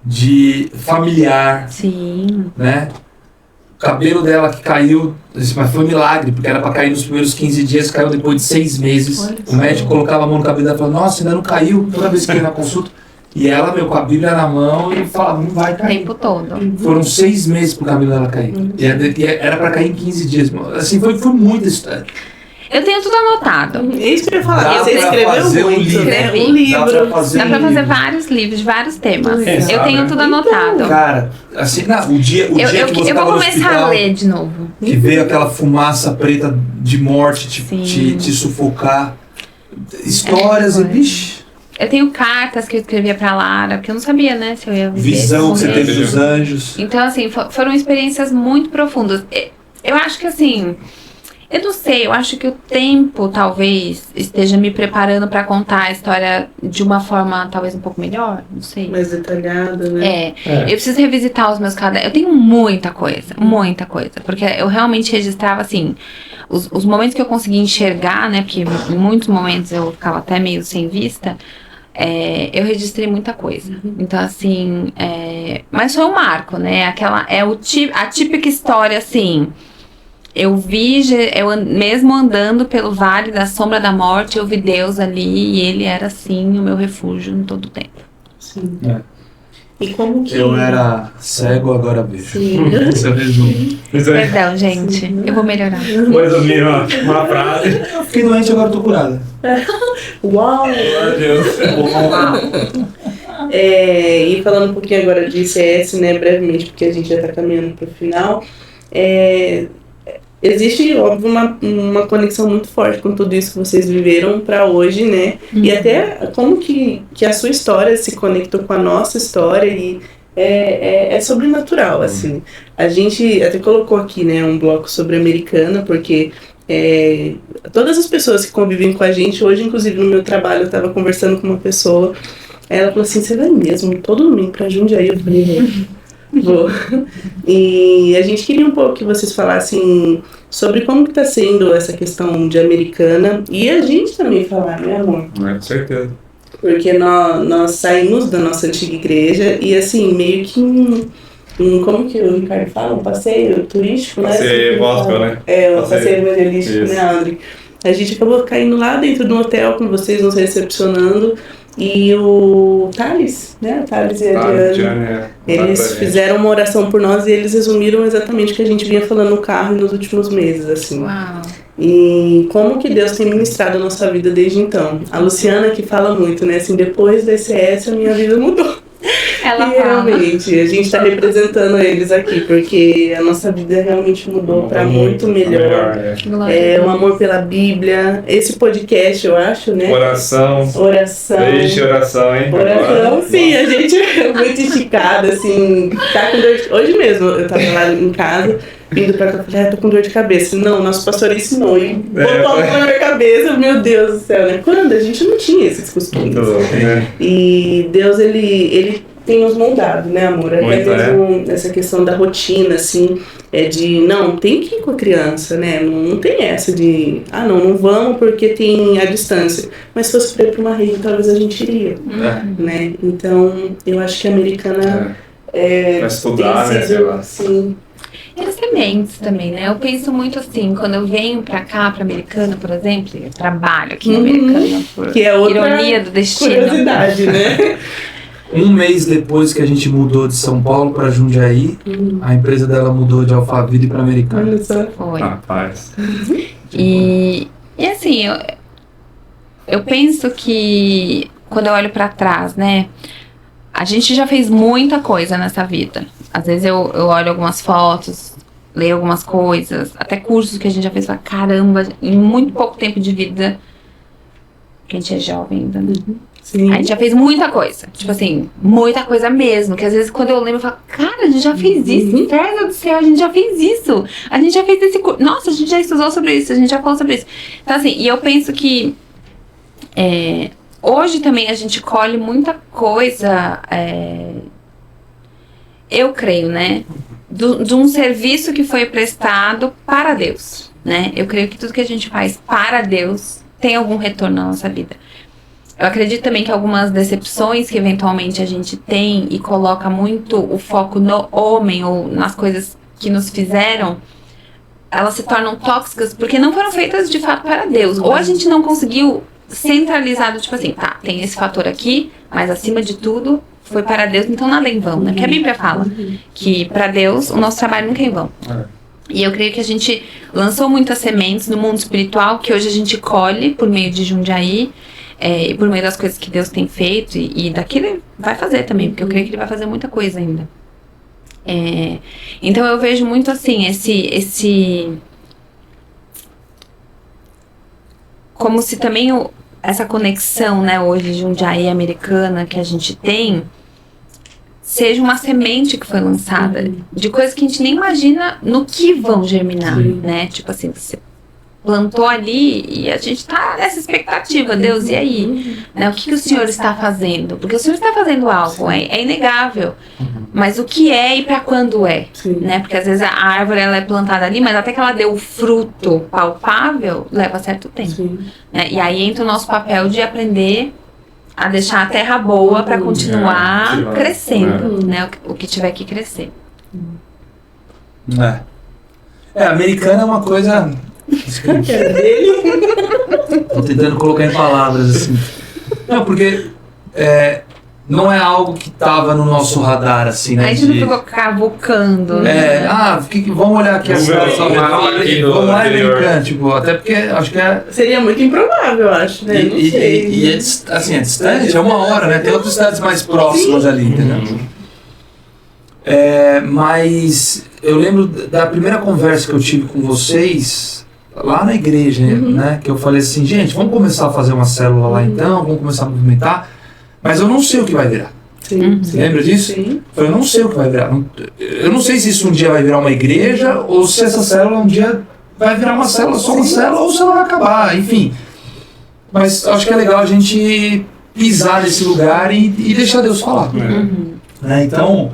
de familiar, Sim. né? O cabelo dela que caiu, mas foi um milagre, porque era pra cair nos primeiros 15 dias, caiu depois de 6 meses. O médico colocava a mão no cabelo dela e falava, nossa, ainda não caiu, toda vez que eu ia na consulta. E ela, com a Bíblia na mão, e falava, não vai O cair. tempo todo. Foram 6 meses pro cabelo dela cair. E era pra cair em 15 dias. Assim, foi muita história. Eu tenho tudo anotado. É isso que eu ia falar. Dá Você pra escreveu fazer um muito, livro. né? Escrevi. Um livro. Dá pra fazer Dá pra um fazer livro. vários livros de vários temas. É, Eu tenho tudo anotado. Cara, assim, o dia que você Eu tava vou no começar hospital, a ler de novo. que veio aquela fumaça preta de morte Sim. te sufocar. Histórias e, foi. bicho, Eu tenho cartas que eu escrevia pra Lara, porque eu não sabia, né, se eu ia viver. visão que você morrer. teve dos anjos. Então, assim, foram experiências muito profundas. Eu acho que, assim, eu não sei, eu acho que o tempo talvez esteja me preparando pra contar a história de uma forma talvez um pouco melhor, não sei. Mais detalhada, né? Eu preciso revisitar os meus cadernos. Eu tenho muita coisa, porque eu realmente registrava, assim, os momentos que eu consegui enxergar, né, porque em muitos momentos eu ficava até meio sem vista. Eu registrei muita coisa. Então, assim, mas foi um marco, né? A típica história, assim. Eu vi, mesmo andando pelo vale da sombra da morte, eu vi Deus ali e ele era, assim, o meu refúgio em todo o tempo. Sim. É. E como que... Eu era cego, agora vejo. Sim. Esse é o resumo. Perdão, gente. Eu vou melhorar. Resumir uma frase. Eu fiquei doente, agora tô curada. Uau! Meu Deus. E falando um pouquinho agora de ICS, né, brevemente, porque a gente já está caminhando para o final, existe, óbvio, uma conexão muito forte com tudo isso que vocês viveram para hoje, né? E até como que a sua história se conectou com a nossa história e é sobrenatural, assim. A gente até colocou aqui, né, um bloco sobre Americana, porque todas as pessoas que convivem com a gente, hoje, inclusive no meu trabalho, eu estava conversando com uma pessoa, ela falou assim, você vai mesmo todo domingo pra Jundiaí? Eu falei, vou. E a gente queria um pouco que vocês falassem sobre como que tá sendo essa questão de Americana, e a gente também falar, né, amor? Com certeza. porque nós saímos da nossa antiga igreja e assim, meio que como que o Ricardo fala? Um passeio turístico, né? Passeio gospel, né? Um passeio evangelístico, né, André? A gente acabou caindo lá dentro de um hotel com vocês, nos recepcionando. E o Thales, né? O Thales e a Diane, eles fizeram uma oração por nós e eles resumiram exatamente o que a gente vinha falando no carro nos últimos meses, assim. Uau. E como que Deus tem ministrado a nossa vida desde então. A Luciana que fala muito, né? Assim, depois desse ES a minha vida mudou. Ela e realmente, a gente está representando eles aqui, porque a nossa vida realmente mudou para muito melhor. Um amor pela Bíblia, esse podcast, eu acho, né? Oração. Deixa oração, hein? Oração, sim, a gente é muito esticada, assim, tá com dor de... Hoje mesmo, eu tava lá em casa, vindo pra cá, falei, tô com dor de cabeça. Não, nosso pastor ensinou e botou a mão na minha cabeça, meu Deus do céu, né? Quando a gente não tinha esses costumes. E Deus, ele tem nos moldado, né, amor? Até mesmo essa questão da rotina, assim, não, tem que ir com a criança, né? Não tem essa de, não vamos porque tem a distância. Mas se fosse pra ir pra uma rede, talvez a gente iria, né? Então, eu acho que a americana pra estudar, tem sido, sim. E as sementes também, né? Eu penso muito assim, quando eu venho pra cá, pra Americana, por exemplo, eu trabalho aqui na Americana, por que é outra ironia do destino. Curiosidade, né? Um mês depois que a gente mudou de São Paulo para Jundiaí, a empresa dela mudou de Alphaville para Americana. Olha só. Foi. Rapaz. E assim, eu penso que quando eu olho para trás, né? A gente já fez muita coisa nessa vida. Às vezes eu olho algumas fotos, leio algumas coisas, até cursos que a gente já fez, fala, caramba, em muito pouco tempo de vida, que a gente é jovem ainda, né? Sim. A gente já fez muita coisa, tipo assim, muita coisa mesmo, que às vezes quando eu lembro eu falo, cara, a gente já fez isso, inferno do céu, a gente já fez isso, a gente já fez esse curso, nossa, a gente já estudou sobre isso, a gente já falou sobre isso. Então assim, e eu penso que hoje também a gente colhe muita coisa, eu creio, né, de um serviço que foi prestado para Deus, né, eu creio que tudo que a gente faz para Deus tem algum retorno na nossa vida. Eu acredito também que algumas decepções que eventualmente a gente tem e coloca muito o foco no homem ou nas coisas que nos fizeram, elas se tornam tóxicas porque não foram feitas de fato para Deus. Ou a gente não conseguiu centralizar, tipo assim, tá, tem esse fator aqui, mas acima de tudo foi para Deus, então nada é em vão, né? Porque a Bíblia fala que para Deus o nosso trabalho nunca é em vão. E eu creio que a gente lançou muitas sementes no mundo espiritual que hoje a gente colhe por meio de Jundiaí, e por meio das coisas que Deus tem feito e daquilo ele vai fazer também, porque eu creio que ele vai fazer muita coisa ainda. Então eu vejo muito assim, esse como se também essa conexão, né, hoje Jundiaí Americana que a gente tem seja uma semente que foi lançada de coisas que a gente nem imagina no que vão germinar, né? Tipo assim, você plantou ali e a gente tá nessa expectativa, Deus, e aí? Né, o que o Senhor está fazendo? Porque o Senhor está fazendo algo, é inegável. Mas o que é e para quando é? Né? Porque às vezes a árvore ela é plantada ali, mas até que ela dê o fruto palpável, leva certo tempo. Né? E aí entra o nosso papel de aprender a deixar a terra boa para continuar crescendo, né? O que tiver que crescer. Americana é uma coisa... Tô tentando colocar em palavras assim. Não, porque não é algo que tava no nosso radar, assim, né? A gente não ficou cavucando. Vamos olhar aqui a situação. Vamos lá, Americana, tipo, até porque acho que seria muito improvável, acho, né? Não sei. E é distante, é 1 hora, né? Tem outras cidades mais próximas ali, entendeu? Mas eu lembro da primeira conversa que eu tive com vocês lá na igreja, né? Que eu falei assim, gente, vamos começar a fazer uma célula lá então, vamos começar a movimentar, mas eu não sei o que vai virar. Você lembra disso? Sim. Eu não sei o que vai virar. Eu não sei se isso um dia vai virar uma igreja ou se essa célula um dia vai virar uma célula, só uma célula, ou se ela vai acabar, enfim. Mas acho que é legal a gente pisar nesse lugar e deixar Deus falar. Né? Então,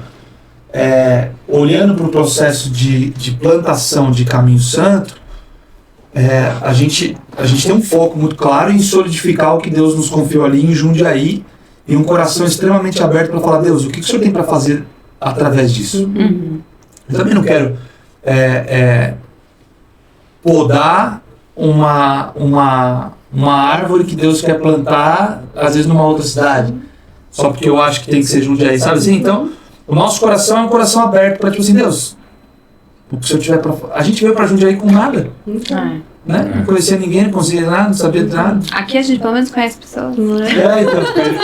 olhando para o processo de plantação de Caminho Santo, a gente tem um foco muito claro em solidificar o que Deus nos confiou ali em Jundiaí e um coração extremamente aberto para falar, Deus, o que o Senhor tem para fazer através disso? Eu também não quero podar uma árvore que Deus quer plantar, às vezes numa outra cidade, só porque eu acho que tem que ser Jundiaí, sabe assim? Então, o nosso coração é um coração aberto para, tipo assim, Deus, o que o Senhor tiver para... A gente veio para Jundiaí com nada, né? Não conhecia ninguém, não conseguia nada, não sabia de nada. Aqui a gente pelo menos conhece pessoas. Então,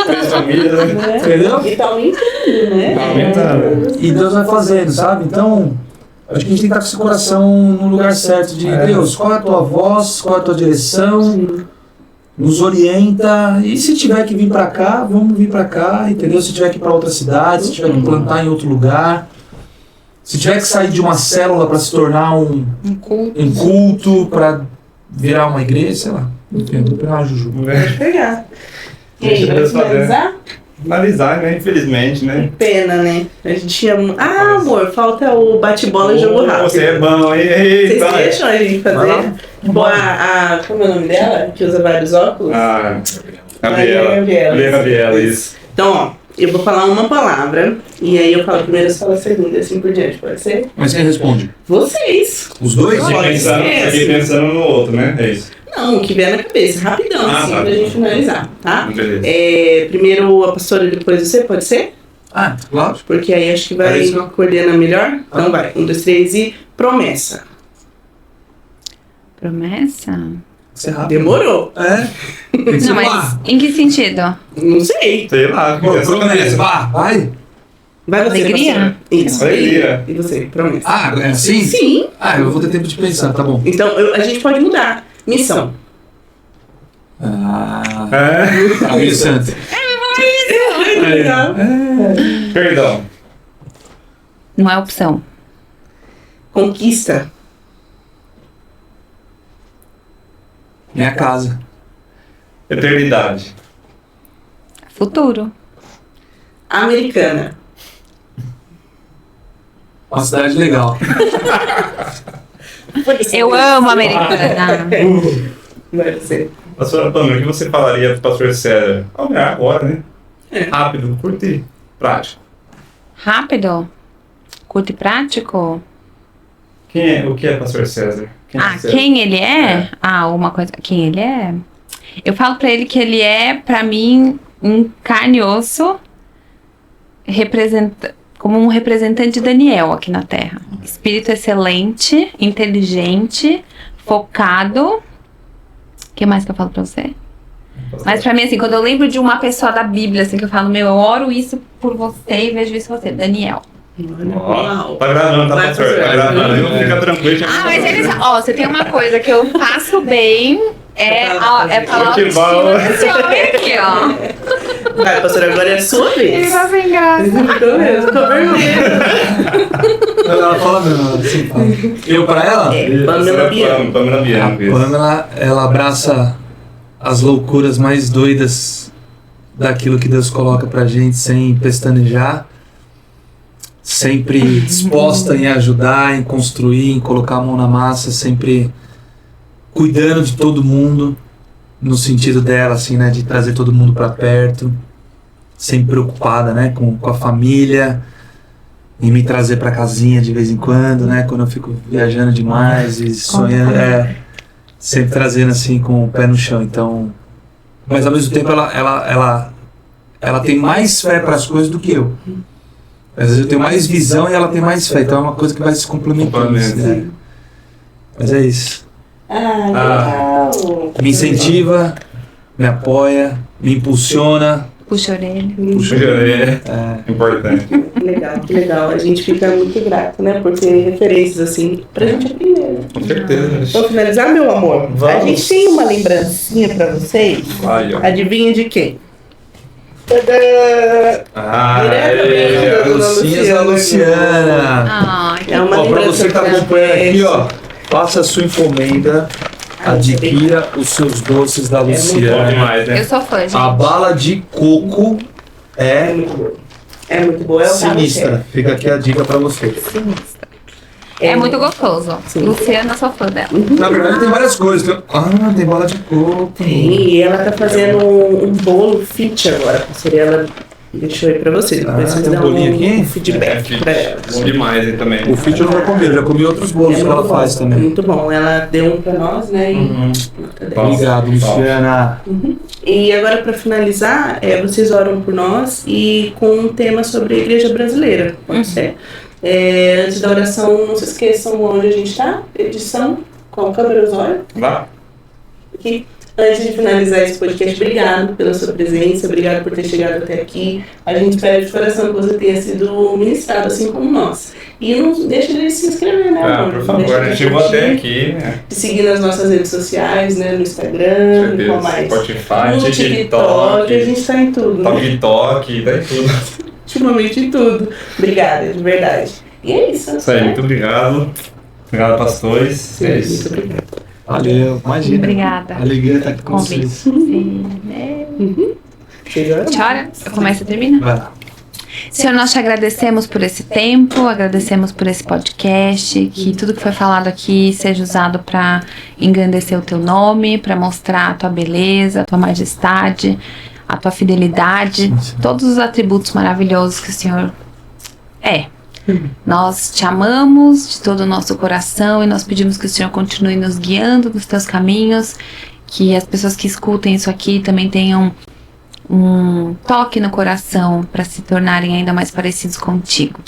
Fez família, né? entendeu? E tá aumentando, né? E Deus vai fazendo, sabe? Então, acho que a gente tem que estar com esse coração no lugar certo de Deus, qual é a tua voz, qual é a tua direção, nos orienta, e se tiver que vir pra cá, vamos vir pra cá, entendeu? Se tiver que ir pra outra cidade, se tiver que plantar em outro lugar, se tiver que sair de uma célula para se tornar um culto, para virar uma igreja, sei lá. Vou pegar uma juju. Pode pegar. E aí, vamos finalizar? Finalizar, né? Infelizmente, né? Pena, né? A gente tinha... Ah, amor, falta o bate-bola e jogo rápido. Você é bom, hein? Vocês Eita. deixam a gente fazer? Tipo, como é o nome dela? Que usa vários óculos? Gabriela, isso. Então, ó, eu vou falar uma palavra, e aí eu falo primeiro, você fala a segunda, e assim por diante, pode ser? Mas quem responde? Vocês! Os dois? Pode ser. Fiquei pensando no outro, né? É isso. Não, o que vier na cabeça, rapidão, assim, tá. pra gente finalizar, tá? Beleza. Primeiro a pastora e depois você, pode ser? Ah, claro. Porque aí acho que vai coordenar melhor. Então vai, 1, 2, 3 e promessa. Promessa? Isso é rápido. Demorou. Não, mas em que sentido? Não sei. Sei lá. Promessa, vai. Vai você, Alegria? pastora. Isso. Alegria. E você, promessa. Ah, é assim? Sim. Ah, eu vou ter tempo de pensar, tá bom. Então a gente pode mudar. Missão. Amigo Santo. Legal. Perdão. Não é opção. Conquista. Minha casa. Eternidade. Futuro. Americana. Uma cidade legal. Eu amo a Americana. Vai você. Pastora Pamela, o que você falaria pro pastor César? Agora, né? Rápido, curto e prático. Rápido? Curto e prático? O que é pastor César? Quem ele é? Uma coisa. Quem ele é? Eu falo pra ele que ele é, pra mim, um carne e osso, como um representante de Daniel aqui na Terra. Espírito excelente, inteligente, focado. O que mais que eu falo pra você? Mas pra mim, assim, quando eu lembro de uma pessoa da Bíblia, assim, que eu falo, eu oro isso por você e vejo isso em você. Daniel. Tá gravando, tá, pastor? Tá gravando. Fica tranquilo. Mas eles... você tem uma coisa que eu faço bem, falar Futebol. esse homem aqui, ó. Vai, pastora, agora é a sua vez. Ele tá sem graça. Ficou mesmo, ficou vermelho. Ela fala mesmo, assim, fala. Eu pra ela? Pamela Bianco. Pamela A Bianco. Pamela, ela abraça as loucuras mais doidas daquilo que Deus coloca pra gente sem pestanejar. Sempre disposta em ajudar, em construir, em colocar a mão na massa, sempre cuidando de todo mundo, no sentido dela, assim, né, de trazer todo mundo pra perto, sempre preocupada, né, com a família, em me trazer pra casinha de vez em quando, né, quando eu fico viajando demais e sonhando, sempre trazendo assim com o pé no chão. Então, mas ao mesmo tempo ela tem mais fé para as coisas do que eu. Às vezes eu tenho mais visão e ela tem mais fé, então é uma coisa que vai se complementando. Né? Mas é isso. Legal. Me incentiva, me apoia, me impulsiona. Puxa a orelha. Importante. Legal, que legal. A gente fica muito grato, né? Por ter referências assim pra gente aprender. Né? Com certeza. Vamos finalizar, meu amor? Vamos. A gente tem uma lembrancinha pra vocês. Vai, ó. Adivinha de quem? Luciana. É uma Ó, pra lembrança você que tá acompanhando aqui, ó, faça a sua encomenda, adquira os seus doces da Bom Luciana. demais, né? Eu sou fã, gente. A bala de coco É muito boa. É muito boa. É o sinistra. Fica aqui a dica pra você. Sinistra. É muito gostoso. Sim. Luciana, sou fã dela. Na verdade tem várias coisas. Tem bola de coco. E ela tá fazendo um bolo fit agora. Seria ela. Deixa eu ir pra você. Depois vocês tem um dão bolinho aqui? feedback pra ela. Bom demais aí também. O fit eu não vou comer, eu já comi outros bolos que ela faz também. Muito bom. Ela deu um pra nós, né? Obrigado, Luciana. E agora, para finalizar, vocês oram por nós e com um tema sobre a igreja brasileira. Pode ser. Antes da oração, não se esqueçam onde a gente está. Edição, com a câmera os olhos. Vá. Aqui. Antes de finalizar esse podcast, obrigado pela sua presença, obrigado por ter chegado até aqui. A gente espera de coração que você tenha sido ministrado, assim como nós. E não deixe de se inscrever, né, amor? Por favor, a gente chegou até aqui, né? De seguir nas nossas redes sociais, né? No Instagram, e qual mais? Spotify, No TikTok, a gente tá em tudo, né? TikTok, tá em tudo. Ultimamente em tudo. Obrigada, de verdade. E é isso. Isso aí, muito obrigado. Obrigado, pastores. Sim, É isso. muito obrigada. Valeu, imagina. Obrigada. Alegria estar aqui com Convite. vocês. Sim. Chora? Eu começo e termino? Vai lá. Senhor, nós te agradecemos por esse tempo, agradecemos por esse podcast, que tudo que foi falado aqui seja usado para engrandecer o teu nome, para mostrar a tua beleza, a tua majestade, a tua fidelidade, todos os atributos maravilhosos que o Senhor é. Nós te amamos de todo o nosso coração e nós pedimos que o Senhor continue nos guiando nos teus caminhos, que as pessoas que escutem isso aqui também tenham um toque no coração para se tornarem ainda mais parecidos contigo.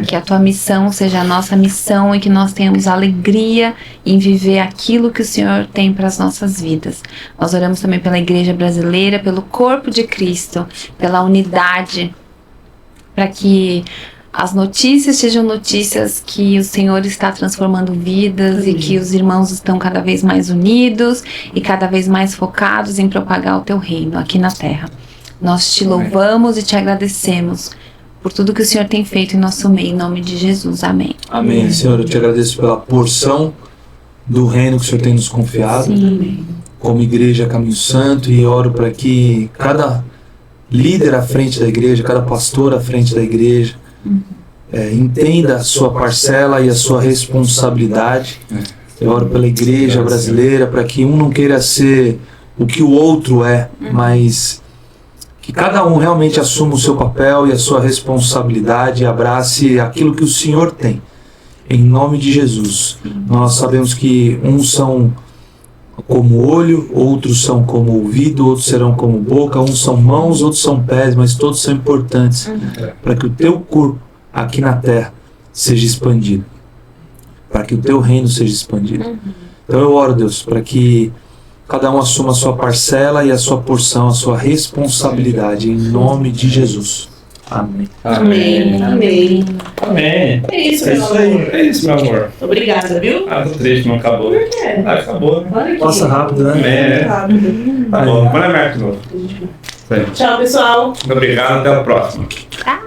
Que a tua missão seja a nossa missão e que nós tenhamos alegria em viver aquilo que o Senhor tem para as nossas vidas. Nós oramos também pela igreja brasileira, pelo corpo de Cristo, pela unidade, para que as notícias sejam notícias que o Senhor está transformando vidas e que os irmãos estão cada vez mais unidos e cada vez mais focados em propagar o teu reino aqui na terra. Nós te louvamos e te agradecemos por tudo que o Senhor tem feito em nosso meio, em nome de Jesus. Amém. Amém, Senhor. Eu te agradeço pela porção do reino que o Senhor tem nos confiado. Sim. Como igreja Caminho Santo, e oro para que cada líder à frente da igreja, cada pastor à frente da igreja, entenda a sua parcela e a sua responsabilidade. Eu oro pela igreja brasileira para que um não queira ser o que o outro é, mas que cada um realmente assuma o seu papel e a sua responsabilidade e abrace aquilo que o Senhor tem. Em nome de Jesus. Nós sabemos que uns são como olho, outros são como ouvido, outros serão como boca, uns são mãos, outros são pés, mas todos são importantes para que o teu corpo aqui na terra seja expandido, para que o teu reino seja expandido. Então eu oro, Deus, para que cada um assuma a sua parcela e a sua porção, a sua responsabilidade, em nome de Jesus. Amém. Amém. Amém. Amém. É isso, É meu isso aí. amor. É isso, meu amor. Obrigada, viu? Tô triste, não acabou. Por quê? Acabou. Olha aqui. Passa rápido, né? Rápido. Tá bom. Põe a marca de novo. Tchau, pessoal. Muito obrigado. Até a próxima. Tá?